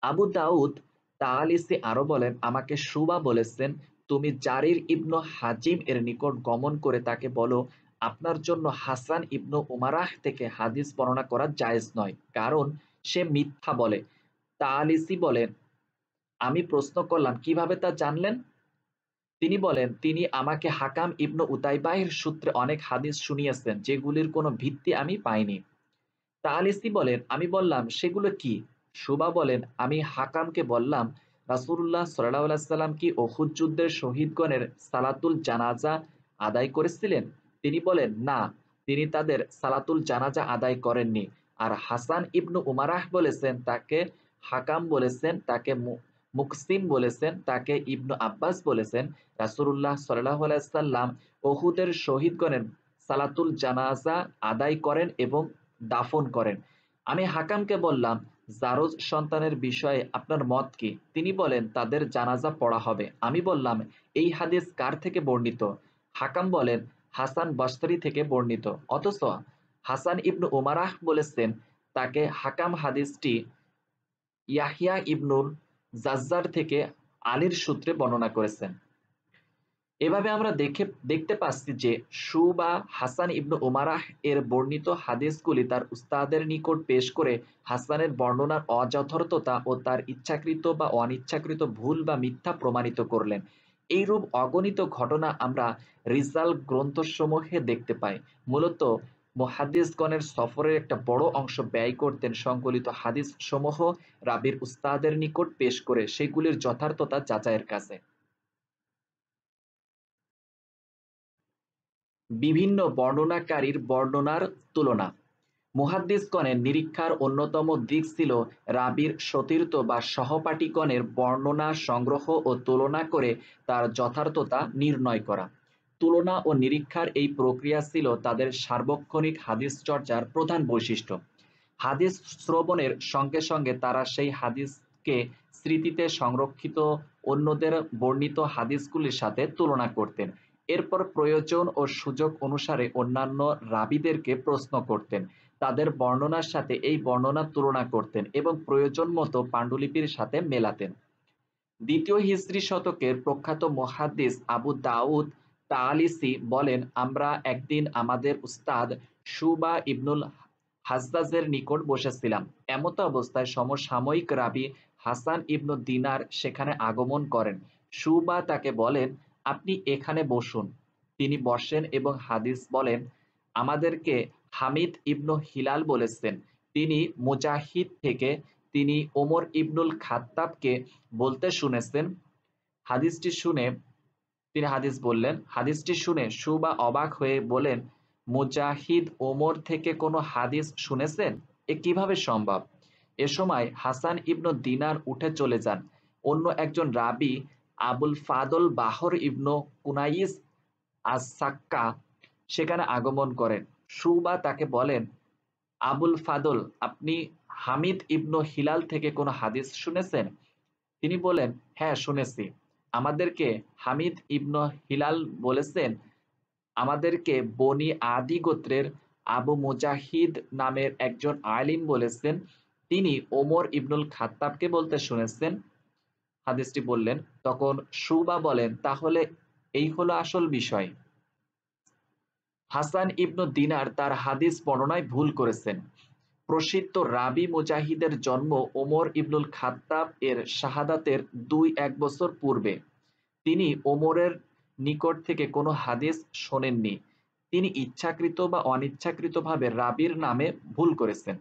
[SPEAKER 1] আবু দাউদ তায়ালিসি আরো বলেন, আমাকে শুবা বলেছেন, তুমি জারির ইবনু হাজিম এর নিকট গমন করে তাকে বলো, আপনার জন্য হাসান ইবনু উমারাহ থেকে হাদিস বর্ণনা করা জায়েজ নয়, কারণ সে মিথ্যা বলে। তায়ালিসি বলেন, আমি প্রশ্ন করলাম, কিভাবে তা জানলেন? তিনি বলেন, তিনি আমাকে হাকাম ইবনু উতাইবাহের সূত্রে অনেক হাদিস শুনিয়েছেন যেগুলির কোনো ভিত্তি আমি পাইনি। তালিসি বলেন, আমি বললাম, সেগুলো কি? সুবা বলেন, আমি হাকামকে বললাম, রাসূলুল্লাহ সাল্লাল্লাহু আলাইহি সাল্লাম কি উহুদ যুদ্ধের শহীদগণের সালাতুল জানাজা আদায় করেছিলেন? তিনি বলেন, না, তিনি তাদের সালাতুল জানাজা আদায় করেননি। আর হাসান ইবনু উমারাহ বলেছেন, তাকে হাকাম বলেছেন, তাকে মুকসিম বলেছেন, তাকে ইবনু আব্বাস বলেছেন, রাসূলুল্লাহ সাল্লাল্লাহু আলাইহি সাল্লাম উহুদের শহীদগণের সালাতুল জানাজা আদায় করেন এবং দাফন করেন। আমি হাকামকে বললাম, জারজ সন্তানের বিষয়ে আপনার মত কি? তিনি বলেন, তাদের জানাজা পড়া হবে। আমি বললাম, এই হাদিস কার থেকে বর্ণিত? হাকাম বলেন, হাসান বসরি থেকে বর্ণিত। অথচ হাসান ইবনু উমারাহ বলেছেন, তাকে হাকাম হাদিসটি ইয়াহইয়া ইবনুল জাজ্জার থেকে আলীর সূত্রে বর্ণনা করেছেন। এভাবে আমরা দেখতে পাচ্ছি যে শুবা হাসান ইবনু উমারাহ এর বর্ণিত হাদিসগুলি তার উস্তাদের নিকট পেশ করে হাসানের বর্ণনার অযথার্থতা ও তার ইচ্ছাকৃত বা অনিচ্ছাকৃত ভুল বা মিথ্যা প্রমাণিত করলেন। এইরূপ অগণিত ঘটনা আমরা রিজাল গ্রন্থসমূহে দেখতে পাই। মূলত মুহাদ্দিসগণের সফরের একটা বড় অংশ ব্যয় করতেন সংকলিত হাদিস সমূহ রাবির উস্তাদের নিকট পেশ করে সেগুলির যথার্থতা যাচাইয়ের কাছে। বিভিন্ন বর্ণনাকারীর বর্ণনার তুলনা। মুহাদ্দিসগণের নিরীক্ষার অন্যতম দিক ছিল রাবীর সতীর্থ বা সহপাঠীগণের বর্ণনা সংগ্রহ ও তুলনা করে তার যথার্থতা নির্ণয় করা। তুলনা ও নিরীক্ষার এই প্রক্রিয়া ছিল তাদের সার্বক্ষণিক হাদিস চর্চার প্রধান বৈশিষ্ট্য। হাদিস শ্রবণের সঙ্গে সঙ্গে তারা সেই হাদিসকে স্মৃতিতে সংরক্ষিত অন্যদের বর্ণিত হাদিসগুলির সাথে তুলনা করতেন। এরপর প্রয়োজন ও সুযোগ অনুসারে অন্যান্য রাবীদেরকে প্রশ্ন করতেন, তাদের বর্ণনার সাথে এই বর্ণনার তুলনা করতেন এবং প্রয়োজন মতো পাণ্ডুলিপির সাথে মেলাতেন। দ্বিতীয় হিজরি শতকের প্রখ্যাত মুহাদ্দিস আবু দাউদ তায়ালিসি বলেন, আমরা একদিন আমাদের উস্তাদ শুবা ইবনুল হাজ্জাজের নিকট বসেছিলাম। এমত অবস্থায় সমসাময়িক রাবী হাসান ইবনু দিনার সেখানে আগমন করেন। শুবা তাকে বলেন, আপনি এখানে বসুন। তিনি বসেন এবং হাদিস বলেন, আমাদেরকে হামিদ ইবনু হিলাল বলেছেন, তিনি মুজাহিদ থেকে তিনি ওমর ইবনুল খাত্তাবকে বলতে শুনেছেন। হাদিসটি শুনে তিনি হাদিস বললেন। হাদিসটি শুনে শুবা অবাক হয়ে বলেন, মুজাহিদ ওমর থেকে কোনো হাদিস শুনেছেন? এ কিভাবে সম্ভব? এ সময় হাসান ইবনু দিনার উঠে চলে যান। অন্য একজন রাবী আবুল ফাদল বাহর ইবনু কুনাইস আস-সাক্কা সেখানে আগমন করেন। শুবা তাকে বলেন, আবুল ফাদল, আপনি হামিদ ইবনু হিলাল থেকে কোনো হাদিস শুনেছেন? তিনি বলেন, হ্যাঁ শুনেছি। আমাদেরকে হামিদ ইবনু হিলাল বলেছেন, আমাদেরকে বনি আদি গোত্রের আবু মুজাহিদ নামের একজন আলিম বলেছেন, তিনি ওমর ইবনুল খাত্তাবকে বলতে শুনেছেন। হাদিসটি বললেন। তখন শুবা বলেন, তাহলে এই হলো আসল বিষয়। হাসান ইবনু দিনার তার হাদিস বর্ণনায় ভুল করেছেন। প্রসিদ্ধ রাবী মুজাহিদের জন্ম ওমর ইবনুল খাত্তাব এর শাহাদাতের ২-১ বছর পূর্বে। তিনি ওমরের নিকট থেকে কোনো হাদিস শোনেননি। তিনি ইচ্ছাকৃত বা অনিচ্ছাকৃতভাবে রাবীর নামে ভুল করেছেন।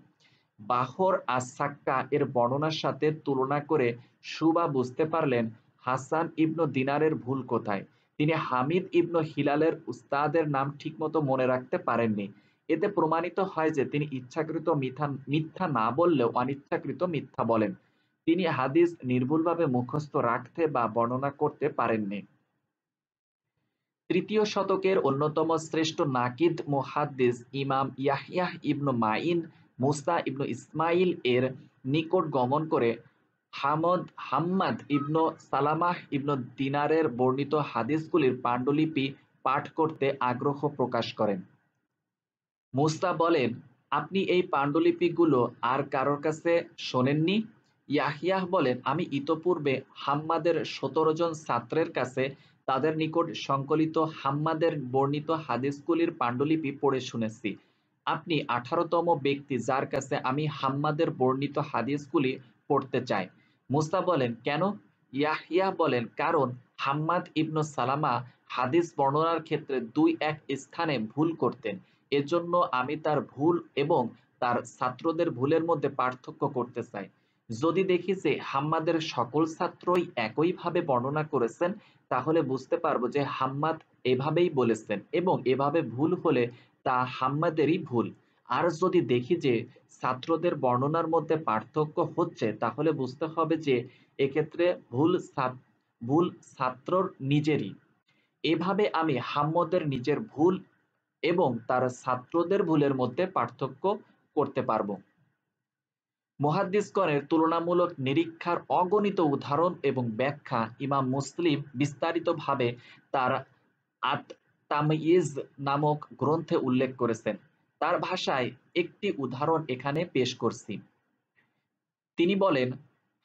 [SPEAKER 1] বাহর আস-সাক্কা এর বর্ণনার সাথে তুলনা করে শুবা বুঝতে পারলেন হাসান ইবনু দিনারের ভুল কোথায়। তিনি হামিদ ইবনু হিলালের উস্তাদের নাম ঠিকমতো মনে রাখতে পারেননি। এতে প্রমাণিত হয় যে তিনি ইচ্ছাকৃত মিথ্যা না বললেও অনিচ্ছাকৃত মিথ্যা বলেন। তিনি হাদিস নির্ভুলভাবে মুখস্থ রাখতে বা বর্ণনা করতে পারেননি। তৃতীয় শতকের অন্যতম শ্রেষ্ঠ নাকিদ মুহাদ্দিস ইমাম ইয়াহইয়া ইবনু মাইন মুসা ইবনু ইসমাইল এর নিকট গমন করে হাম্মাদ ইবনু সালামাহ ইবনু দিনারের বর্ণিত হাদিসগুলির পাণ্ডুলিপি পাঠ করতে আগ্রহ প্রকাশ করেন। মুসা বলেন, আপনি এই পাণ্ডুলিপিগুলো আর কারোর কাছে শোনেননি? ইয়াহইয়া বলেন, আমি ইতোপূর্বে হাম্মাদের ১৭ জন ছাত্রের কাছে তাদের নিকট সংকলিত হাম্মাদের বর্ণিত হাদিসগুলির পাণ্ডুলিপি পড়ে শুনেছি। আপনি ১৮তম ব্যক্তি যার কাছে আমি হাম্মাদের বর্ণিত হাদিসগুলি পড়তে চাই। মুসা বলেন, কেন? ইয়াহইয়া বলেন, কারণ হাম্মাদ ইবনু সালামা হাদিস বর্ণনার ক্ষেত্রে ২-১ স্থানে ভুল করতেন। এজন্য আমি তার ভুল এবং তার ছাত্রদের ভুলের মধ্যে পার্থক্য করতে চাই। যদি দেখি যে হাম্মাদের সকল ছাত্রই একইভাবে বর্ণনা করেছেন, তাহলে বুঝতে পারবো যে হাম্মাদ এভাবেই বলেছেন এবং এভাবে ভুল হলে তা হাম্মাদেরই ভুল। আর যদি দেখি যে ছাত্রদের বর্ণনার মধ্যে পার্থক্য হচ্ছে, তাহলে বুঝতে হবে যে এক্ষেত্রে ভুল ছাত্রর নিজেরই। এভাবে আমি হাম্মাদের নিজের ভুল এবং তার ছাত্রদের ভুলের মধ্যে পার্থক্য করতে পারব। মুহাদ্দিসগণের তুলনামূলক নিরীক্ষার অগণিত উদাহরণ এবং ব্যাখ্যা ইমাম মুসলিম বিস্তারিতভাবে তার আত-তাময়িজ নামক গ্রন্থে উল্লেখ করেছেন। তার ভাষায় একটি উদাহরণ এখানে পেশ করছি। তিনি বলেন,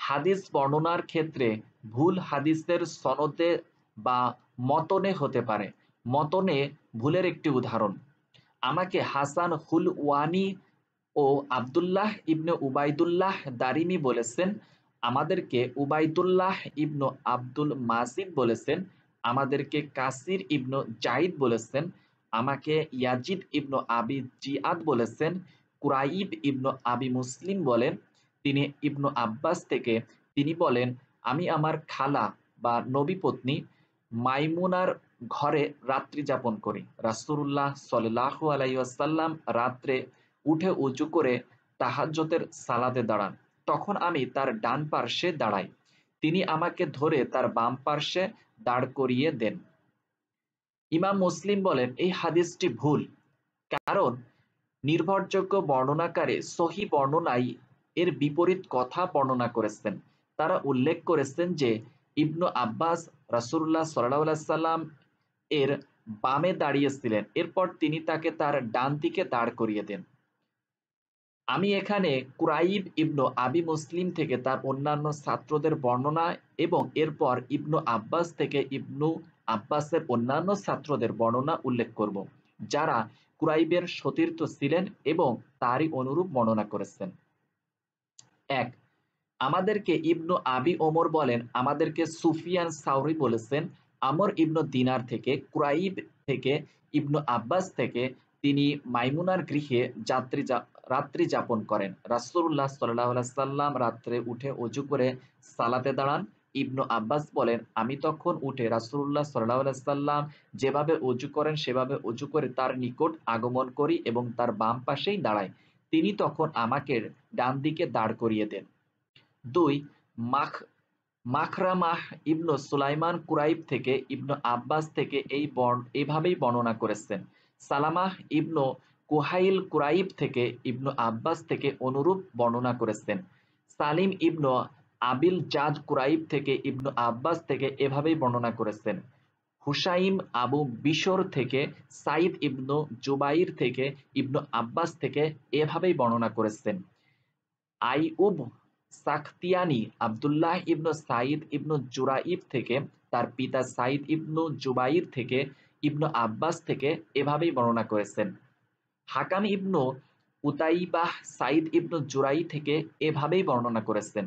[SPEAKER 1] হাদিস বর্ণনার ক্ষেত্রে ভুল হাদিসের সনদে বা মতনে হতে পারে। মতনে ভুলের একটি উদাহরণ, আমাকে হাসান হুলওয়ানি ও আব্দুল্লাহ ইবনে উবাইদুল্লাহ দারিমি বলেছেন, আমাদেরকে উবাইদুল্লাহ ইবনু আব্দুল মাজিদ বলেছেন, আমাদেরকে কাসির ইবনু জাইদ বলেছেন, আমাকে ইয়াজিদ ইবনু আবি জিয়াদ বলেছেন। কুরাইব ইবনু আবি মুসলিম বলেন, তিনি ইবনু আব্বাস থেকে তিনি বলেন, আমি আমার খালা বা নবী পত্নী মাইমুনার ঘরে রাত্রি যাপন করি। রাসূলুল্লাহ সাল্লাল্লাহু আলাইহি ওয়াসাল্লাম রাত্রে উঠে উঁচু করে তাহাজ্জুদের সালাতে দাঁড়ান। তখন আমি তার ডান পার্শ্বে দাঁড়াই। তিনি আমাকে ধরে তার বাম পার্শ্বে দাঁড় করিয়ে দেন। ইমাম মুসলিম বলেন, এই হাদিসটি ভুল, কারণ নির্ভরযোগ্য বর্ণনাকারী সহিহ বর্ণনায় এর বিপরীত কথা বর্ণনা করেছেন। তারা উল্লেখ করেছেন যে ইবনু আব্বাস রাসূলুল্লাহ সাল্লাল্লাহু আলাইহি সাল্লাম এর বামে দাঁড়িয়েছিলেন, এরপর তিনি তাকে তার ডান দিকে দাঁড় করিয়ে দেন। আমি এখানে কুরাইব ইবনু আবি মুসলিম থেকে তার অন্যান্য ছাত্রদের বর্ণনা এবং এরপর ইবনু আব্বাস থেকে ইবনু আব্বাসের অন্যান্য ছাত্রদের বর্ণনা উল্লেখ করব, যারা কুরাইবের সতীর্থ ছিলেন এবং তারই অনুরূপ বর্ণনা করেছেন। ১, আমাদেরকে ইবনু আবি ওমর বলেন, আমাদেরকে সুফিয়ান সাউরি বলেছেন আমর ইবনু দিনার থেকে, কুরাইব থেকে, ইবনু আব্বাস থেকে, তিনি মাইমুনার গৃহে রাত্রি যাপন করেন। রাসূলুল্লাহ সাল্লাল্লাহু আলাইহি সাল্লাম রাত্রে উঠে অজু করে সালাতে দাঁড়ান। ইবনু আব্বাস বলেন, আমি তখন উঠে রাসূলুল্লাহ সাল্লাল্লাহু আলাইহি সাল্লাম যেভাবে অজু করেন সেভাবে অজু করে তার নিকট আগমন করি এবং তার বাম পাশেই দাঁড়াই। তিনি তখন আমাকে ডান দিকে দাঁড় করিয়ে দেন। ২, মাখরামাহ ইবনু সুলাইমান কুরাইব থেকে ইবনু আব্বাস থেকে এইভাবেই বর্ণনা করেছেন। সালামাহ ইবনু কুহাইল কুরাইব থেকে ইবনু আব্বাস থেকে অনুরূপ বর্ণনা করেছেন। সালিম ইবনু আবিল জাদ কুরাইব থেকে ইবনু আব্বাস থেকে এভাবেই বর্ণনা করেছেন। হুসাইম আবু বিশর থেকে, সাইদ ইবনু জুবাইর থেকে, ইবনু আব্বাস থেকে এভাবেই বর্ণনা করেছেন। আইয়ুব সাখতিয়ানি আব্দুল্লাহ ইবনু সাইদ ইবনু জুরাইব থেকে, তার পিতা সাইদ ইবনু জুবাইর থেকে, ইবনু আব্বাস থেকে এভাবেই বর্ণনা করেছেন। হাকাম ইবনু উতাইবাহ সাইদ ইবনু জুরাই থেকে এভাবেই বর্ণনা করেছেন।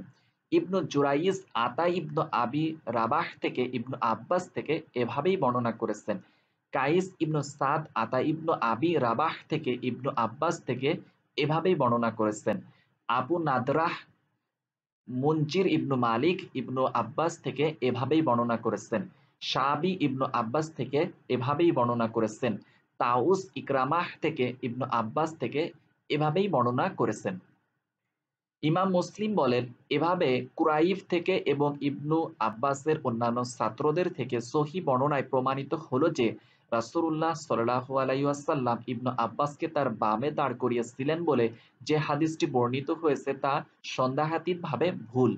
[SPEAKER 1] ইবনু জুরাইজ আতা ইবনু আবি রাবাহ থেকে ইবনু আব্বাস থেকে এভাবেই বর্ণনা করেছেন। কাইস ইবনু সাদ আতা ইবনু আবি রাবাহ থেকে ইবনু আব্বাস থেকে এভাবেই বর্ণনা করেছেন। আবু নাদরাহ মুনজির ইবনু মালিক ইবনু আব্বাস থেকে এভাবেই বর্ণনা করেছেন। শাবি ইবনু আব্বাস থেকে এভাবেই বর্ণনা করেছেন। তাউস ইকরামাহ থেকে ইবনু আব্বাস থেকে এভাবেই বর্ণনা করেছেন। ইমাম মুসলিম বলেন, এভাবে কুরাইব থেকে এবং ইবনু আব্বাসের অন্যান্য ছাত্রদের থেকে সহিহ বর্ণনায় প্রমাণিত হলো যে রাসূলুল্লাহ সাল্লাল্লাহু আলাইহি ওয়াসাল্লাম ইবনু আব্বাসকে তার বামে দাঁড় করিয়েছিলেন বলে যে হাদিসটি বর্ণিত হয়েছে তা সন্দেহাতীতভাবে ভুল।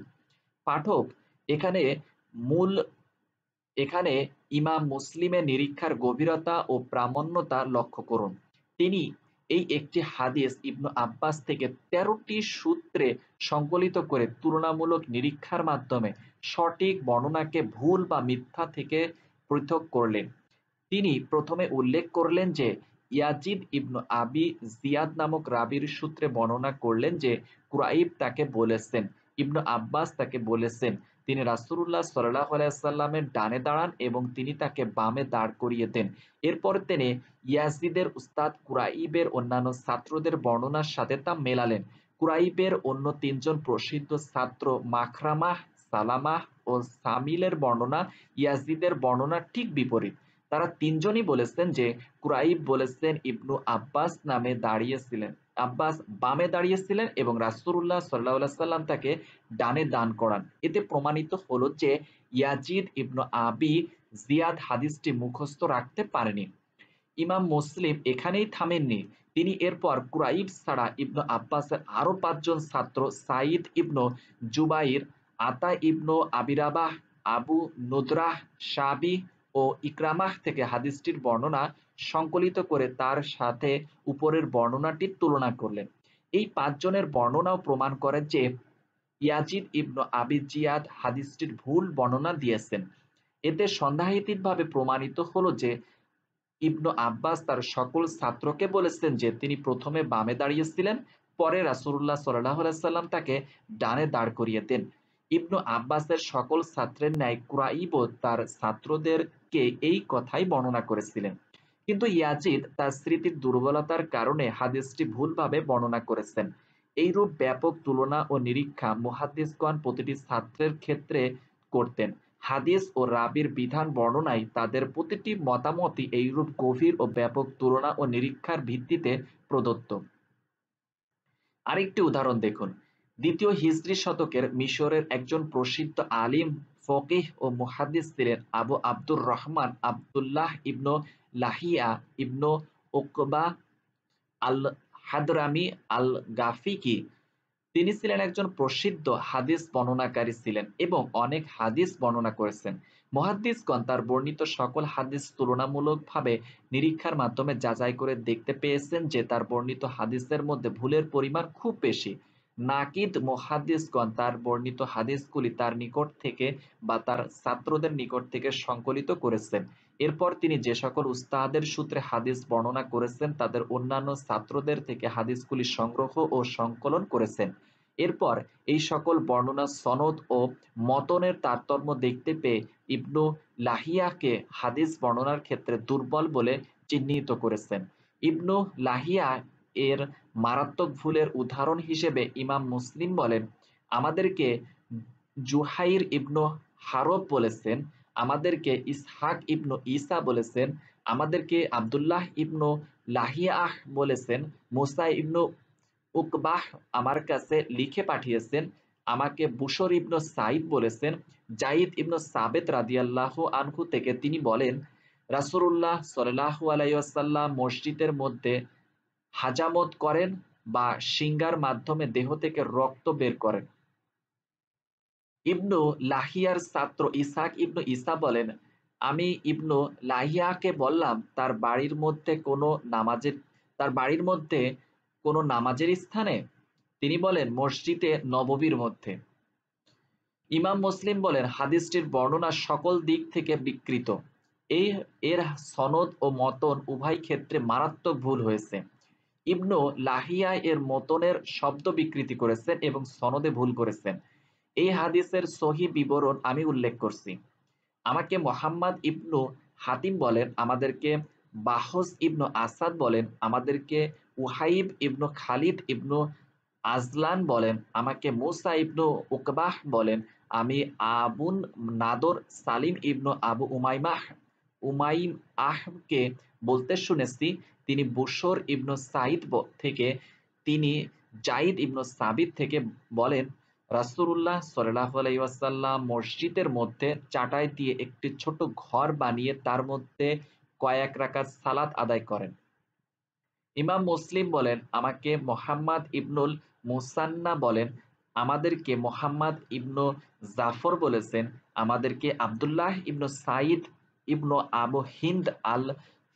[SPEAKER 1] পাঠক, এখানে মূল এখানে ইমাম মুসলিমের নিরীক্ষার গভীরতা ও প্রামাণ্যতা লক্ষ্য করুন। তিনি এই একটি হাদিস ইবনু আব্বাস থেকে ১৩টি সূত্রে সংকলিত করে তুলনামূলক নিরীক্ষার মাধ্যমে সঠিক বর্ণনাকে ভুল বা মিথ্যা থেকে পৃথক করলেন। তিনি প্রথমে উল্লেখ করলেন যে ইয়াজিদ ইবনু আবি জিয়াদ নামক রাবীর সূত্রে বর্ণনা করলেন যে কুরাইব তাকে বলেছেন, ইবনু আব্বাস তাকে বলেছেন তিনি রাসূলুল্লাহ সাল্লাল্লাহু আলাইহি ওয়াসাল্লামের ডানে দাঁড়ান এবং তিনি তাকে বামে দাঁড় করিয়ে দেন। এরপর তিনি ইয়াজিদের উস্তাদ কুরাইবের অন্যান্য ছাত্রদের বর্ণনার সাথে তা মেলালেন। কুরাইবের অন্য তিনজন প্রসিদ্ধ ছাত্র মাখরামাহ, সালামাহ ও সামিলের বর্ণনা ইয়াজিদের বর্ণনার ঠিক বিপরীত। তারা তিনজনই বলেছেন যে কুরাইব বলেছেন ইবনু আব্বাস বামে দাঁড়িয়েছিলেন এবং রাসূলুল্লাহ সাল্লাল্লাহু আলাইহি ওয়াসাল্লাম তাকে ডানে দান করান। এতে প্রমাণিত হলো যে ইয়াজিদ ইবনু আবি জিয়াদ হাদিসটি মুখস্থ রাখতে পারেনি। ইমাম মুসলিম এখানেই থামেননি। তিনি এরপর কুরাইব ছাড়া ইবনু আব্বাসের আরো ৫ জন ছাত্র সাইদ ইবনু জুবাইর, আতা ইবনু আবি রাবাহ, আবু নুদরাহ, শাবি ও ইকরামাহ থেকে হাদিসটির বর্ণনা সংকলিত করে তার সাথে উপরের বর্ণনাটির তুলনা করলেন। এই ৫ জনের বর্ণনাও প্রমাণ করে যে ইয়াজিদ ইবনু আবি জিয়াদ হাদিসটির ভুল বর্ণনা দিয়েছেন। এতে সন্দেহাতীতভাবে প্রমাণিত হলো যে ইবনু আব্বাস তার সকল ছাত্রকে বলেছেন যে তিনি প্রথমে বামে দাঁড়িয়েছিলেন, পরে রাসূলুল্লাহ সাল্লাল্লাহু আলাইহি ওয়াসাল্লাম তাকে ডানে দাঁড় করিয়ে দেন। ইবনু আব্বাসের সকল ছাত্রের ন্যায় কুরাইবও তার ছাত্রদেরকে এই কথাই বর্ণনা করেছিলেন। কিন্তু ইয়াজিদ তার স্মৃতির দুর্বলতার কারণে হাদিসটি ভুলভাবে বর্ণনা করেছেন। এইরূপ ব্যাপক তুলনা ও নিরীক্ষা মুহাদ্দিসগণ প্রতিটি ছাত্রের ক্ষেত্রে করতেন। হাদিস ও রাবীর বিধান বর্ণনায় তাদের প্রতিটি মতামতই এইরূপ গভীর ও ব্যাপক তুলনা ও নিরীক্ষার ভিত্তিতে প্রদত্ত। আরেকটি উদাহরণ দেখুন। দ্বিতীয় হিজরি শতকের মিশরের একজন প্রসিদ্ধ আলিম, ফকিহ ও মুহাদ্দিস ছিলেন আবু আব্দুর রহমান আব্দুল্লাহ ইবনু লাহিয়া ইবনু উকবা আল হাদরামি আল গাফিকি। তিনি ছিলেন একজন প্রসিদ্ধ হাদিস বর্ণনাকারী ছিলেন এবং অনেক হাদিস বর্ণনা করেছেন। মুহাদ্দিসগণ তার বর্ণিত সকল হাদিস তুলনামূলকভাবে নিরীক্ষার মাধ্যমে যাচাই করে দেখতে পেয়েছেন যে তার বর্ণিত হাদিসের মধ্যে ভুলের পরিমাণ খুব বেশি। নাকিদ মুহাদ্দিসগণ তার বর্ণিত হাদিসগুলি তার নিকট থেকে বা তার ছাত্রদের নিকট থেকে সংকলিত করেছেন। এরপর তিনি যে সকল উস্তাদের সূত্রে হাদিস বর্ণনা করেছেন তাদের অন্যান্য ছাত্রদের থেকে হাদিসগুলি সংগ্রহ ও সংকলন করেছেন। এরপর এই সকল বর্ণনা সনদ ও মতনের তারতম্য দেখতে পেয়ে ইবনু লাহিয়াকে হাদিস বর্ণনার ক্ষেত্রে দুর্বল বলে চিহ্নিত করেছেন। ইবনু লাহিয়া এর মারাত্মক ভুলের উদাহরণ হিসেবে ইমাম মুসলিম বলেন, আমাদেরকে জুহাইর ইবনু হারব বলেছেন, আমাদেরকে ইসহাক ইবনু ঈসা বলেছেন, আমাদেরকে আব্দুল্লাহ ইবনু লাহিয়াহ বলেছেন, মুসা ইবনু উকবাহ আমার কাছে লিখে পাঠিয়েছেন, আমাকে বুশর ইবনু সাইদ বলেছেন। জাইদ ইবনু সাবেত রাদিয়াল্লাহু আনহু থেকে তিনি বলেন, রাসূলুল্লাহ সাল্লাল্লাহু আলাইহি ওয়াসাল্লাম মসজিদের মধ্যে হাজামত করেন বা সিংগার মাধ্যমে দেহ থেকে রক্ত বের করেন। ইবনু লাহিয়ার ছাত্র ইসহাক ইবনু ঈসা বলেন, আমি ইবনু লাহিয়াকে বললাম তার বাড়ির মধ্যে কোনো নামাজের স্থানে? তিনি বলেন, মসজিদে নববীর মধ্যে। ইমাম মুসলিম বলেন, হাদিসটির বর্ণনা সকল দিক থেকে বিকৃত। এর সনদ ও মতন উভয় ক্ষেত্রে মারাত্মক ভুল হয়েছে। ইবনু লাহিয়া এর মতনের শব্দ বিকৃতি করেছেন এবং সনদে ভুল করেছেন। এই হাদিসের সহি বিবরণ আমি উল্লেখ করছি। আমাকে মোহাম্মদ ইবনু হাতিম বলেন, আমাদেরকে বাহস ইবনু আসাদ বলেন, আমাদেরকে উহাইব ইবনু খালিদ ইবনু আজলান বলেন, আমাকে মুসা ইবনু উকবাহ বলেন, আমি আবুন নাদর সালিম ইবনু আবু উমাইম আহকে বলতে শুনেছি, তিনি বুশর ইবনু সাইদ থেকে, তিনি জাইদ ইবনু সাবিত থেকে বলেন, রাসূলুল্লাহ সাল্লাল্লাহু আলাইহি ওয়াসাল্লাম মসজিদের মধ্যে চাটাই দিয়ে একটি ছোট ঘর বানিয়ে তার মধ্যে কয়েক রাকাত সালাত আদায় করেন। ইমাম মুসলিম বলেন, আমাকে মোহাম্মদ ইবনুল মুসান্না বলেন, আমাদেরকে মোহাম্মদ ইবনু জাফর বলেছেন, আমাদেরকে আব্দুল্লাহ ইবনু সাইদ ইবনু আবু হিন্দ আল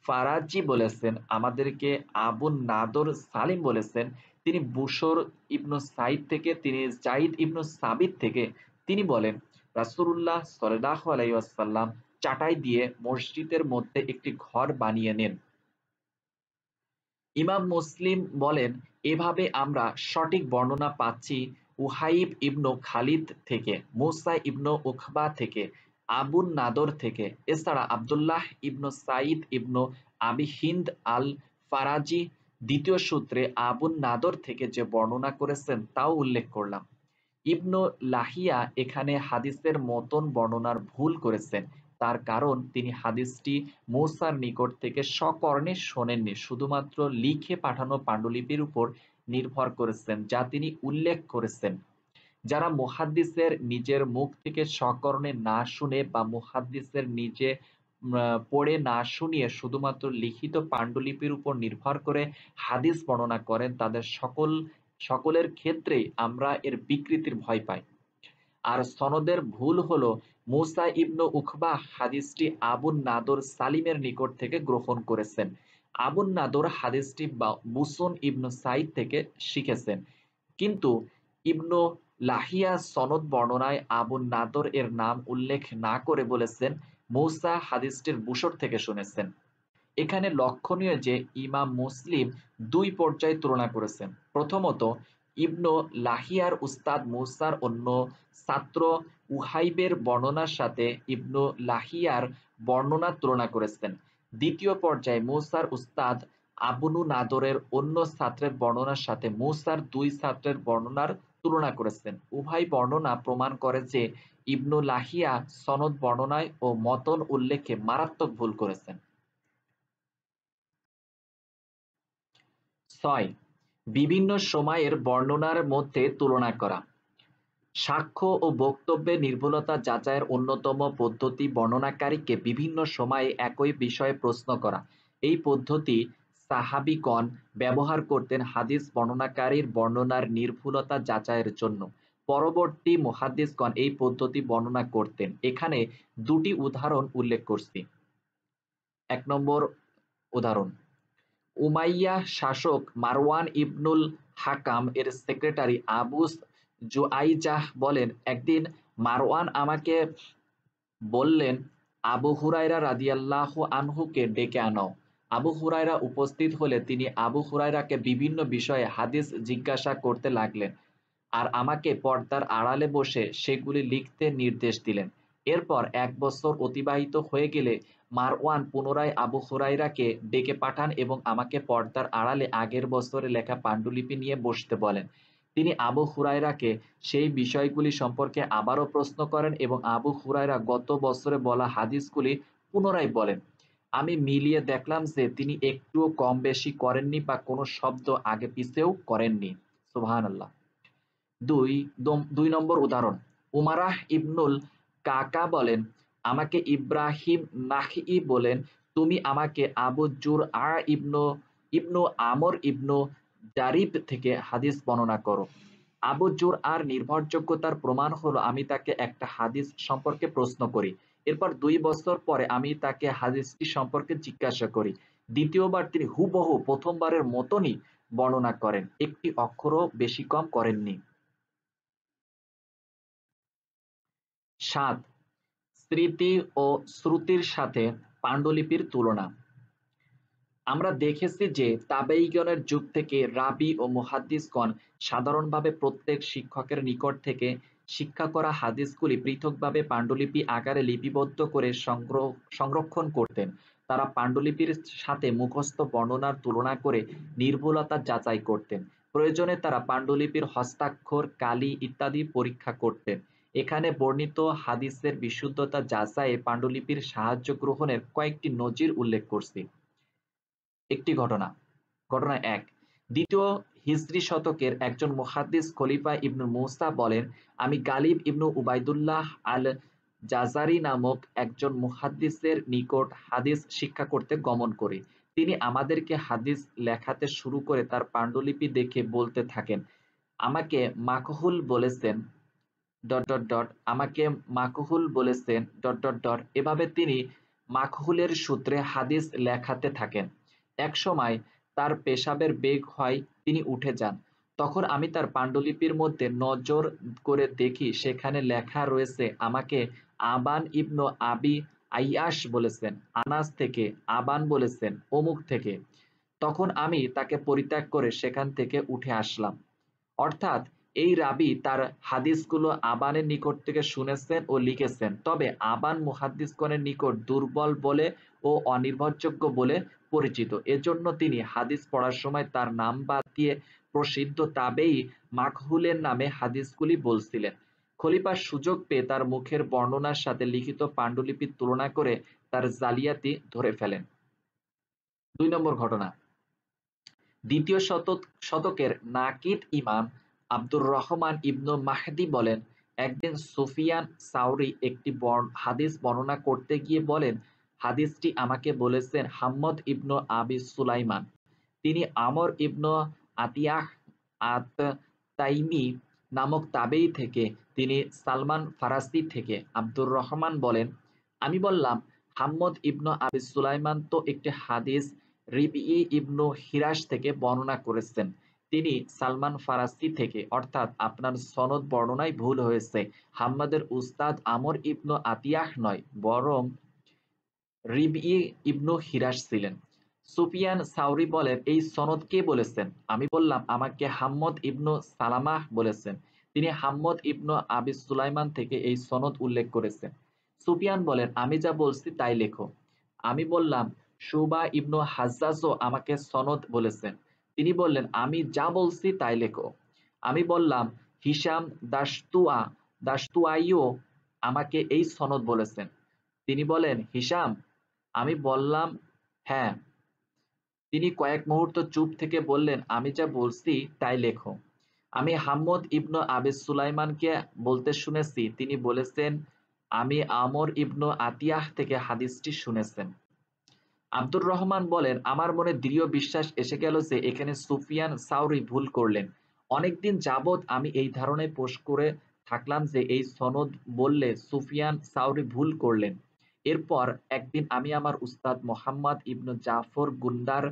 [SPEAKER 1] ফারাজি বলেছেন, আমাদেরকে আবু নাদর সালিম বলেছেন, তিনি বুশর ইবনু সাইদ থেকে, তিনি জাইদ ইবনু সাবিত থেকে, তিনি বলেন, রাসূলুল্লাহ সাল্লাল্লাহু আলাইহি ওয়াসাল্লাম চাটাই দিয়ে মসজিদের মধ্যে একটি ঘর বানিয়ে নেন। ইমাম মুসলিম বলেন, এভাবে আমরা সঠিক বর্ণনা পাচ্ছি উহাইব ইবনু খালিদ থেকে, মুসা ইবনু উকবা থেকে, আবুন নাদর থেকে। এছাড়া আব্দুল্লাহ ইবনু সাইদ ইবনু আবি হিন্দ আল ফারাজি দ্বিতীয় সূত্রে আবুন নাদর থেকে যে বর্ণনা করেছেন তাও উল্লেখ করলাম। ইবনু লাহিয়া এখানে হাদিসের মতন বর্ণনার ভুল করেছেন। তার কারণ তিনি হাদিসটি মূসার নিকট থেকে স্বকর্ণে শোনেননি, শুধুমাত্র লিখে পাঠানো পাণ্ডুলিপির উপর নির্ভর করেছেন, যা তিনি উল্লেখ করেছেন। যারা মুহাদ্দিসের নিজের মুখ থেকে স্বকর্ণে না শুনে বা মুহাদ্দিসের নিজে পড়ে না শুনিয়ে শুধুমাত্র লিখিত পাণ্ডুলিপির উপর নির্ভর করে হাদিস বর্ণনা করেন, তাদের সকলের ক্ষেত্রেই আমরা এর বিকৃতির ভয় পাই। আর সনদের ভুল হলো, মুসা ইবনু উকবাহ হাদিসটি আবুন নাদর সালিমের নিকট থেকে গ্রহণ করেছেন। আবুন নাদর হাদিসটি বুসুন ইবনু সাইদ থেকে শিখেছেন, কিন্তু ইবনু লাহিয়া সনদ বর্ণনায় আবুন নাদর এর নাম উল্লেখ না করে বলেছেন, মূসা হাদিসটির বুশর থেকে শুনেছেন। এখানে লক্ষণীয় যে ইমাম মুসলিম দুই পর্যায়ে তুলনা করেছেন। প্রথমত, ইবনু লাহিয়ার উস্তাদ মূসার অন্য ছাত্র উহাইবের বর্ণনার সাথে ইবনু লাহিয়ার বর্ণনা তুলনা করেছেন। দ্বিতীয় পর্যায়ে মূসার উস্তাদ আবনু নাদরের অন্য ছাত্রের বর্ণনার সাথে মূসার দুই ছাত্রের বর্ণনার তুলনা করেছেন। উভয় বর্ণনা প্রমাণ করে যে ইবনু লাহিয়া সনদ বর্ণনায় ও মতন উল্লেখে মারাত্মক ভুল করেছেন। ৬. বিভিন্ন সময়ের বর্ণনার মধ্যে তুলনা করা। সাক্ষ্য ও বক্তব্যে নির্ভুলতা যাচাইয়ের অন্যতম পদ্ধতি বর্ণনাকারীকে বিভিন্ন সময়ে একই বিষয়ে প্রশ্ন করা। এই পদ্ধতি সাহাবীগণ ব্যবহার করতেন হাদিস বর্ণনাকারীর বর্ণনার নির্ভুলতা যাচাইয়ের জন্য। পরবর্তী মুহাদ্দিসগণ এই পদ্ধতি বর্ণনা করতেন। এখানে দুটি উদাহরণ উল্লেখ করছি। ১ নম্বর উদাহরণ, উমাইয়া শাসক মারওয়ান ইবনুল হাকাম এর সেক্রেটারি আবু জুআইজাহ বলেন, একদিন মারওয়ান আমাকে বললেন, আবু হুরায়রা রাদিয়াল্লাহু আনহুকে ডেকে আনো। আবু হুরায়রা উপস্থিত হলে তিনি আবু হুরায়রাকে বিভিন্ন বিষয়ে হাদিস জিজ্ঞাসা করতে লাগলেন আর আমাকে পর্দার আড়ালে বসে সেগুলি লিখতে নির্দেশ দিলেন। এরপর ১ বছর অতিবাহিত হয়ে গেলে মারওয়ান পুনরায় আবু হুরায়রাকে ডেকে পাঠান এবং আমাকে পর্দার আড়ালে আগের বছরে লেখা পাণ্ডুলিপি নিয়ে বসতে বলেন। তিনি আবু হুরায়রাকে সেই বিষয়গুলি সম্পর্কে আবারও প্রশ্ন করেন এবং আবু হুরায়রা গত বছরে বলা হাদিসগুলি পুনরায় বলেন। আমি মিলিয়ে দেখলাম যে তিনি একটুও কম বেশি করেননি বা কোনো শব্দ আগে পিছেও করেননি। সুবহানাল্লাহ। ২ নম্বর উদাহরণ, উমারাহ ইবনুল কাকা বলেন, আমাকে ইব্রাহিম নাখঈ বলেন, তুমি আমাকে আবু জুরআ ইবনু আমর ইবনু জারিব থেকে হাদিস বর্ণনা করো। আবু জুরআর নির্ভরযোগ্যতার প্রমাণ হলো আমি তাকে একটা হাদিস সম্পর্কে প্রশ্ন করি। এরপর ২ বছর পরে আমি তাকে হাদিসটি সম্পর্কে জিজ্ঞাসা করি। দ্বিতীয়বার তিনি হুবহু প্রথমবারের মতনই বর্ণনা করেন। একটি অক্ষরও বেশি কম করেননি। ৭. স্মৃতি ও শ্রুতির সাথে পাণ্ডুলিপির তুলনা। আমরা দেখেছি যে তাবেঈগণের যুগ থেকে রাবী ও মুহাদ্দিসগণ সাধারণভাবে প্রত্যেক শিক্ষকের নিকট থেকে শিক্ষা করা হাদিসগুলি পৃথকভাবে পাণ্ডুলিপি আকারে লিপিবদ্ধ করে সংরক্ষণ করতেন। তারা পাণ্ডুলিপির সাথে মুখস্থ বর্ণনার তুলনা করে নির্ভুলতা যাচাই করতেন। প্রয়োজনে তারা পাণ্ডুলিপির হস্তাক্ষর, কালি ইত্যাদি পরীক্ষা করতেন। এখানে বর্ণিত হাদিসের বিশুদ্ধতা যাচাইয়ে পাণ্ডুলিপির সাহায্য গ্রহণের কয়েকটি নজির উল্লেখ করছি। একটি ঘটনা। ঘটনা ১, দ্বিতীয় হিজরি শতকের একজন মুহাদ্দিস খলিফা ইবনু মুসা বলেন, আমি গালিব ইবনু উবাইদুল্লাহ আল জাজারি নামক একজন মুহাদ্দিসের নিকট হাদিস শিক্ষা করতে গমন করি। তিনি আমাদেরকে হাদিস লেখাতে শুরু করে তার পাণ্ডুলিপি দেখে বলতে থাকেন, আমাকে মাকহুল বলেছেন আমাকে মাকহুল বলেছেন এভাবে তিনি মাকহুলের সূত্রে হাদিস লেখাতে থাকেন। একসময় তার পেশাবের বেগ হয়, তিনি উঠে যান। তখন আমি তার পাণ্ডুলিপির মধ্যে নজর করে দেখি সেখানে লেখা রয়েছে আমাকে আবান ইবনু আবি আইয়াস বলেছেন, আনাস থেকে, আবান বলেছেন অমুক থেকে। তখন আমি তাকে পরিত্যাগ করে সেখান থেকে উঠে আসলাম। অর্থাৎ এই রাবী তার হাদিসগুলো আবানের নিকট থেকে শুনেছেন ও লিখেছেন, তবে আবান মুহাদ্দিসগণের নিকট দুর্বল বলে ও অনির্ভরযোগ্য বলে পরিচিত। এজন্য তিনি হাদিস পড়ার সময় তার নাম বাদ দিয়ে প্রসিদ্ধ তাবেঈ মাকহুলের নামে হাদিসগুলি বলছিলেন। খলিফা সুযোগ পেয়ে তার মুখের বর্ণনার সাথে লিখিত পাণ্ডুলিপির তুলনা করে তার জালিয়াতি ধরে ফেলেন। ২ নম্বর ঘটনা, দ্বিতীয় শতকের নাকিদ ইমাম আব্দুর রহমান ইবনু মাহদি বলেন, একদিন সুফিয়ান সাউরি একটি হাদিস বর্ণনা করতে গিয়ে বলেন, হাদিসটি আমাকে বলেছেন হাম্মদ ইবনু আবি সুলাইমান। তিনি আমর ইবনু আতিয়াহ আত তাইমি নামক তাবেঈ থেকে, তিনি সালমান ফারাসি থেকে। আব্দুর রহমান বলেন, আমি বললাম, হাম্মদ ইবনু আবি সুলাইমান তো একটি হাদিস রিবঈ ইবনু হিরাস থেকে বর্ণনা করেছেন। তিনি সালমান ফারাসি থেকে, অর্থাৎ আপনার সনদ বর্ণনায় ভুল হয়েছে। হাম্মাদের উস্তাদ আমর ইবনু আতিয়াহ নয়, বরং রিবঈ ইবনু হিরাস ছিলেন। সুফিয়ান সাউরি বলেন, এই সনদ কে বলেছেন? আমি বললাম, আমাকে হাম্মদ ইবনু সালামাহ বলেছেন। তিনি হাম্মদ ইবনু আবি সুলাইমান থেকে এই সনদ উল্লেখ করেছেন। সুফিয়ান বলেন, আমি যা বলছি তাই লেখো। আমি বললাম, শুবা ইবনু হাজ্জাজও আমাকে সনদ বলেছেন। তিনি বললেন, আমি যা বলছি তাই লেখো। আমি বললাম, হিশাম দাশতুয়াইও আমাকে এই সনদ বলেছেন। তিনি বলেন, হিশাম? আমি বললাম, হ্যাঁ। তিনি কয়েক মুহূর্ত চুপ থেকে বললেন, আমি যা বলছি তাই লেখো। আমি হাম্মদ ইবনু আবি সুলাইমানকে বলতে শুনেছি, তিনি বলেছেন, আমি আমর ইবনু আতিয়াহ থেকে হাদিসটি শুনেছেন। আব্দুর রহমান বলেন, আমার মনে দৃঢ় বিশ্বাস এসে গেল যে এখানে সুফিয়ান সাউরি ভুল করলেন। অনেকদিন যাবৎ আমি এই ধারণায় পোষ করে থাকলাম যে এই সনদ বললে সুফিয়ান সাউরি ভুল করলেন। এরপর একদিন আমি আমার উস্তাদ মোহাম্মদ ইবনু জাফর গুন্দার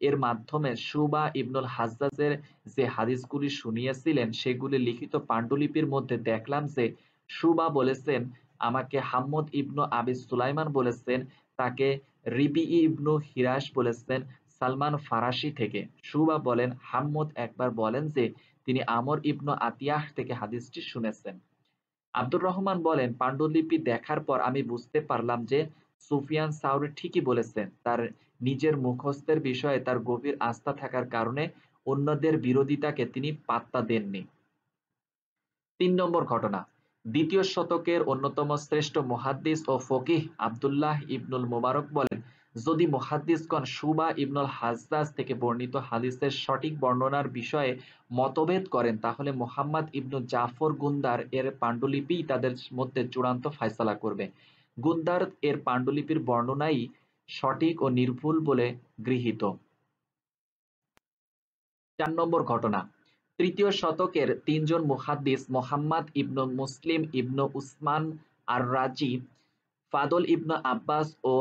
[SPEAKER 1] এর মাধ্যমে শুবা ইবনুল হাজ্জাজের যে হাদিসগুলি শুনিয়েছিলেন সেগুলি লিখিত পাণ্ডুলিপির মধ্যে দেখলাম যে শুবা বলেছেন, আমাকে হাম্মদ ইবনু আবি সুলাইমান বলেছেন, তাকে রিবিই ইবনু হিরাস বলেছেন সালমান ফারাসি থেকে। শুবা বলেন, হাম্মদ একবার বলেন যে তিনি আমর ইবনু আতিয়াহ থেকে হাদিসটি শুনেছেন। আব্দুর রহমান বলেন, পাণ্ডুলিপি দেখার পর আমি বুঝতে পারলাম যে সুফিয়ান সাউরি ঠিকই বলেছেন। তার নিজের মুখস্থের বিষয়ে তার গভীর আস্থা থাকার কারণে অন্যদের বিরোধিতাকে তিনি পাত্তা দেননি। ৩ নম্বর ঘটনা। দ্বিতীয় শতকের অন্যতম শ্রেষ্ঠ মুহাদ্দিস ও ফকিহ আবদুল্লাহ ইবনুল মুবারক বলেন, যদি মুহাদ্দিসগণ শুবা ইবনুল হাজ্জাজ থেকে বর্ণিত হাদিসের সঠিক বর্ণনার বিষয়ে মতভেদ করেন তাহলে মুহাম্মদ ইবনু জাফর গুন্দার এর পাণ্ডুলিপিই তাদের মধ্যে চূড়ান্ত ফয়সালা করবে। গুন্দার এর পাণ্ডুলিপির বর্ণনাই সঠিক ও নির্ভুল বলে গৃহীত। ৪ নম্বর ঘটনা। তৃতীয় শতকের তিনজন মুহাদ্দিস মোহাম্মদ ইবনু মুসলিম ইবনু উসমান আর রাজি, ফাদল ইবনু আব্বাস ও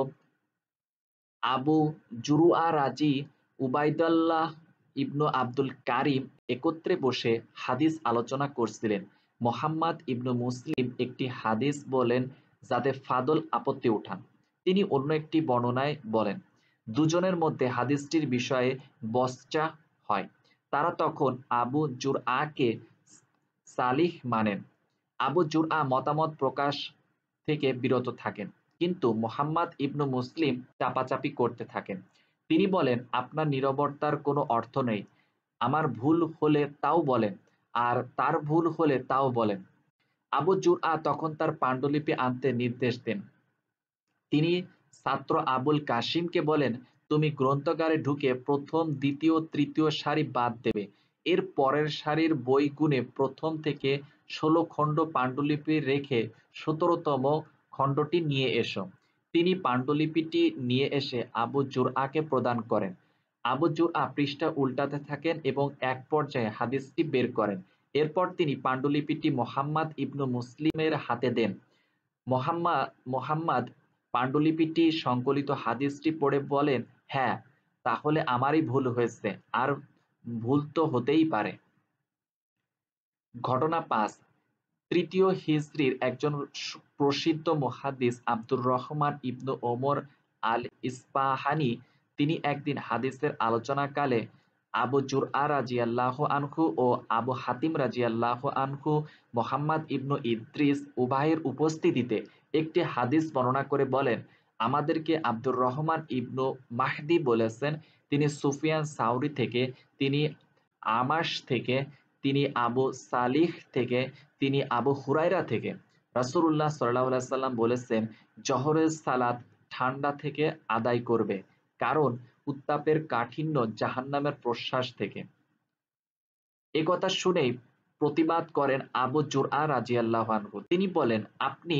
[SPEAKER 1] আবু জুরুয়া রাজি, উবাইদুল্লাহ ইবনু আব্দুল কারিম একত্রে বসে হাদিস আলোচনা করছিলেন। মোহাম্মদ ইবনু মুসলিম একটি হাদিস বলেন যাতে ফাদল আপত্তি উঠান। তিনি অন্য একটি বর্ণনায় বলেন, দুজনের মধ্যে হাদিসটির বিষয়ে বচসা হয়। তারা তখন আবু জুরআকে সালিহ মানেন। আবু জুরআ মতামত প্রকাশ থেকে বিরত থাকেন, কিন্তু মোহাম্মদ ইবনু মুসলিম চাপাচাপি করতে থাকেন। তিনি বলেন, আপনার নীরবতার কোনো অর্থ নেই। আমার ভুল হলে তাও বলেন, আর তার ভুল হলে তাও বলেন। আবু জুরআ তখন তার পাণ্ডুলিপি আনতে নির্দেশ দেন। তিনি ছাত্র আবুল কাসিমকে বলেন, তুমি গ্রন্থাগারে ঢুকে প্রথম, দ্বিতীয়, তৃতীয় সারি বাদ দেবে। এর পরের সারির বই গুনে প্রথম থেকে ১৬ খণ্ড পাণ্ডুলিপি রেখে ১৭তম খণ্ডটি নিয়ে এসো। তিনি পাণ্ডুলিপিটি নিয়ে এসে আবু জুরআকে প্রদান করেন। আবু জুরআ পৃষ্ঠা উল্টাতে থাকেন এবং এক পর্যায়ে হাদিসটি বের করেন। এরপর তিনি পাণ্ডুলিপিটি মোহাম্মদ ইবনু মুসলিমের হাতে দেন। মোহাম্মদ পাণ্ডুলিপিটি সংকলিত হাদিসটি পড়ে বলেন, হ্যাঁ, তাহলে আমারই ভুল হয়েছে, আর ভুল তো হতেই পারে। ঘটনা ৫। তৃতীয় হিজরির একজন প্রসিদ্ধ মুহাদ্দিস আব্দুর রহমান ইবনু ওমর আল ইস্পাহানি, তিনি একদিন হাদিসের আলোচনাকালে আবু জুরআ রাদিয়াল্লাহু আনহু ও আবু হাতিম রাদিয়াল্লাহু আনহু মোহাম্মদ ইবনু ইদ্রিস উভয়ের উপস্থিতিতে একটি হাদিস বর্ণনা করে বলেন, আমাদেরকে আব্দুর রহমান ইবনু মাহদি বলেছেন, তিনি সুফিয়ান সাউরি থেকে, তিনি আমাশ থেকে, তিনি আবু সালিহ থেকে, তিনি আবু হুরায়রা থেকে। রাসূলুল্লাহ সাল্লাল্লাহু আলাইহি সাল্লাম বলেছেন, জহরের সালাত ঠান্ডা থেকে আদায় করবে, কারণ উত্তাপের কাঠিন্য জাহান্নামের প্রশ্বাস থেকে। এ কথা শুনেই প্রতিবাদ করেন আবু জুরআ রাদিয়াল্লাহু আনহু। তিনি বলেন, আপনি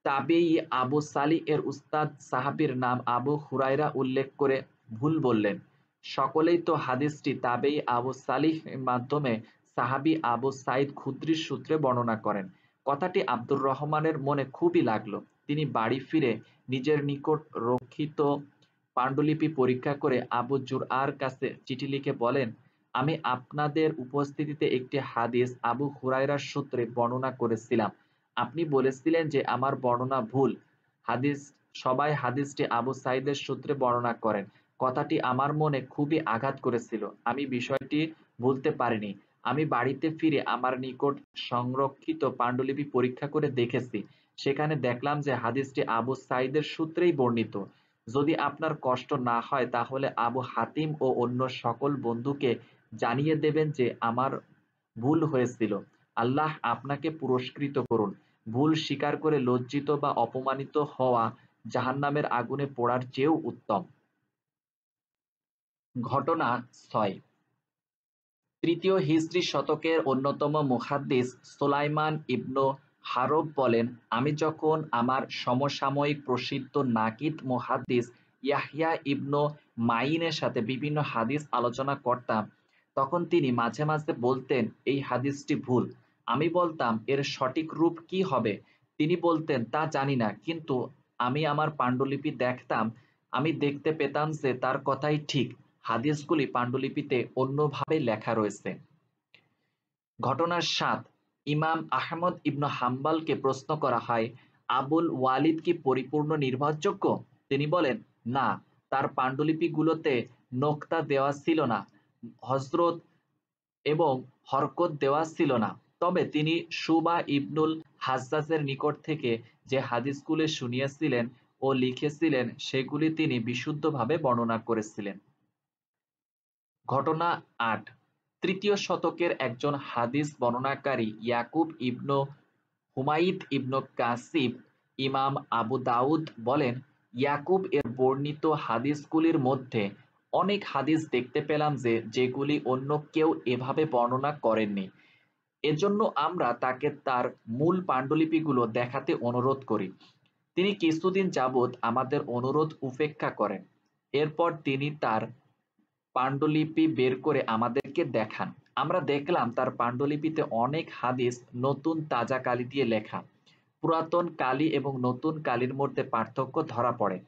[SPEAKER 1] তাবেঈ আবু সালিহ এর উস্তাদ সাহাবীর নাম আবু হুরায়রা উল্লেখ করে ভুল বললেন। সকলেই তো হাদিসটি তাবেঈ আবু সালিহ এর মাধ্যমে সাহাবী আবু সাঈদ খুদরির সূত্রে বর্ণনা করেন। কথাটি আব্দুর রহমানের মনে খুবই লাগলো। তিনি বাড়ি ফিরে নিজের নিকট রক্ষিত পাণ্ডুলিপি পরীক্ষা করে আবু জুরআর কাছে চিঠি লিখে বলেন, আমি আপনাদের উপস্থিতিতে একটি হাদিস আবু হুরায়রার সূত্রে বর্ণনা করেছিলাম। আপনি বলেছিলেন যে আমার বর্ণনা ভুল। সবাই হাদিসটি আবু সাঈদের সূত্রে বর্ণনা করেন। কথাটি আমার মনে খুবই আঘাত করেছিল। আমি বিষয়টি ভুলতে পারিনি। আমি বাড়িতে ফিরে আমার নিকট সংরক্ষিত পাণ্ডুলিপি পরীক্ষা করে দেখেছি। সেখানে দেখলাম যে হাদিসটি আবু সাঈদের সূত্রেই বর্ণিত। যদি আপনার কষ্ট না হয় তাহলে আবু হাতিম ও অন্য সকল বন্ধুকে জানিয়ে দেবেন যে আমার ভুল হয়েছিল। আল্লাহ আপনাকে পুরস্কৃত করুন। ভুল স্বীকার করে লজ্জিত বা অপমানিত হওয়া জাহান্নামের আগুনে পোড়ার চেয়েও উত্তম। ঘটনা 6। তৃতীয় হিজরি শতকের অন্যতম মুহাদ্দিস সুলাইমান ইবনু হারব বলেন, আমি যখন আমার সমসাময়িক প্রসিদ্ধ নাকিদ মুহাদ্দিস ইয়াহইয়া ইবনু মাইনের সাথে বিভিন্ন হাদিস আলোচনা করতাম, তখন তিনি মাঝে মাঝে বলতেন এই হাদিসটি ভুল। আমি বলতাম এর সঠিক রূপ কি হবে? তিনি বলতেন তা জানি না, কিন্তু আমি আমার পাণ্ডুলিপি দেখতাম, আমি দেখতে পেতাম যে তার কথাই ঠিক, হাদিসগুলি পাণ্ডুলিপিতে অন্যভাবে লেখা রয়েছে। ঘটনা 7। ইমাম আহমদ ইবনু হাম্বলকে প্রশ্ন করা হয়, আবুল ওয়ালিদ কি পরিপূর্ণ নির্ভরযোগ্য? তিনি বলেন, না, তার পাণ্ডুলিপিগুলোতে নোক্তা দেওয়া ছিল না, হজরত এবং হরকত দেওয়া ছিল না। তবে তিনি শুবা ইবনুল হাজ্জাজের নিকট থেকে যে হাদিসগুলি শুনিয়েছিলেন ও লিখেছিলেন সেগুলি তিনি বিশুদ্ধভাবে বর্ণনা করেছিলেন। ঘটনা 8। তৃতীয় শতকের একজন হাদিস বর্ণনাকারী ইয়াকুব ইবনু হুমাইদ ইবনু কাসিব ইমাম আবু দাউদ বলেন, ইয়াকুব এর বর্ণিত হাদিসগুলির মধ্যে অনেক হাদিস দেখতে পেলাম যেগুলি অন্য কেউ এভাবে বর্ণনা করেননি। এজন্য আমরা তাকে তার মূল পাণ্ডুলিপিগুলো দেখাতে অনুরোধ করি। তিনি কিছুদিন যাবৎ আমাদের অনুরোধ উপেক্ষা করেন। এরপর তিনি তার পাণ্ডুলিপি বের করে আমাদেরকে দেখান। আমরা দেখলাম তার পাণ্ডুলিপিতে অনেক হাদিস নতুন তাজা কালি দিয়ে লেখা। পুরাতন কালি এবং নতুন কালির মধ্যে পার্থক্য ধরা পড়ে।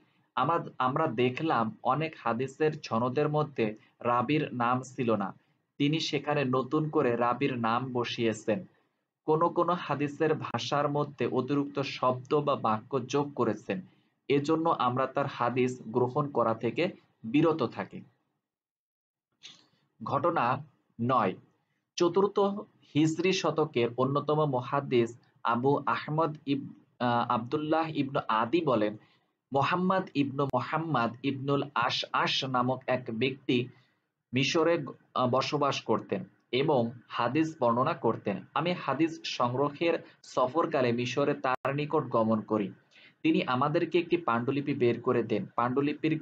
[SPEAKER 1] আমরা দেখলাম অনেক হাদিসের সনদের মধ্যে রাবীর নাম ছিল না, তিনি সেখানে নতুন করে রাবীর নাম বসিয়েছেন। কোনো কোনো হাদিসের ভাষার মধ্যে অতিরিক্ত শব্দ বা বাক্য যোগ করেছেন। এজন্য আমরা তার হাদিস গ্রহণ করা থেকে বিরত থাকি। ঘটনা 9। চতুর্থ হিজরি শতকের অন্যতম মুহাদ্দিস আবু আহমদ আবদুল্লাহ ইবনু আদি বলেন, মোহাম্মদ ইবনুল আশ নামক এক ব্যক্তি মিশরে বসবাস করতেন এবং হাদিস বর্ণনা করতেন। আমি হাদিস সংগ্রহের সফরকালে মিশরে তার নিকট গমন করি। তিনি আমাদেরকে একটি পাণ্ডুলিপি বের করে দেন। পাণ্ডুলিপির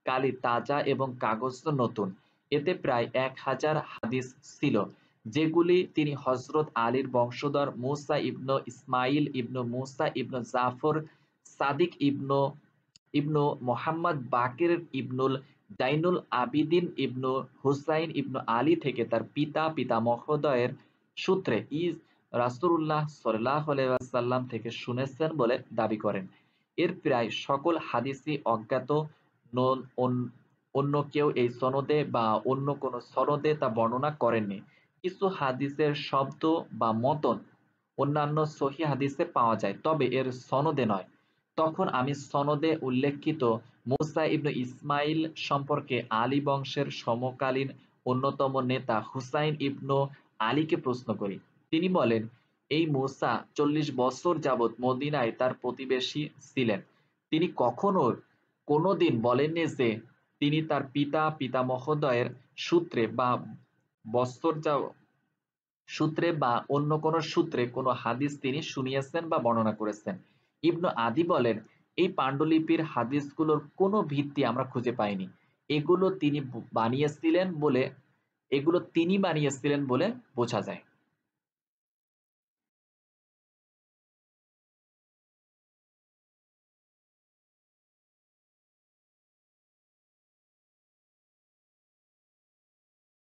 [SPEAKER 1] কালি তাজা এবং কাগজ নতুন। এতে প্রায় 1000 হাদিস ছিল, যেগুলি তিনি হযরত আলীর বংশধর মুসা ইবনু ইসমাইল ইবনু মুসা ইবনু জাফর সাদিক ইবনু ইবনু মোহাম্মদ বাকির ইবনুল জাইনুল আবিদিন ইবনু হুসাইন ইবনু আলী থেকে তার পিতামহদ্বয়ের সূত্রে রাসূলুল্লাহ সাল্লাল্লাহু আলাইহি ওয়াসাল্লাম থেকে শুনেছেন বলে দাবি করেন। এর প্রায় সকল হাদিসই অজ্ঞাত, অন্য কেউ এই সনদে বা অন্য কোনো সনদে তা বর্ণনা করেননি। কিছু হাদিসের শব্দ বা মতন অন্যান্য সহিহ হাদিসে পাওয়া যায়, তবে এর সনদে নয়। তখন আমি সনদে উল্লেখিত মুসা ইবনু ইসমাইল সম্পর্কে আলী বংশের সমকালীন অন্যতম নেতা হুসাইন ইবনু আলীকে প্রশ্ন করি। তিনি বলেন, এই মুসা 40 বছর যাবৎ মদিনায় তার প্রতিবেশী ছিলেন। তিনি কখনো কোনোদিন বলেননি যে তিনি তার পিতামহদ্বয়ের সূত্রে বা অন্য কোনো সূত্রে কোনো হাদিস তিনি শুনিয়েছেন বা বর্ণনা করেছেন। ইবনু আদি বলেন, এই পাণ্ডুলিপির হাদিসগুলোর কোনো ভিত্তি আমরা খুঁজে পাইনি। এগুলো তিনি বানিয়েছিলেন বলে বোঝা যায়।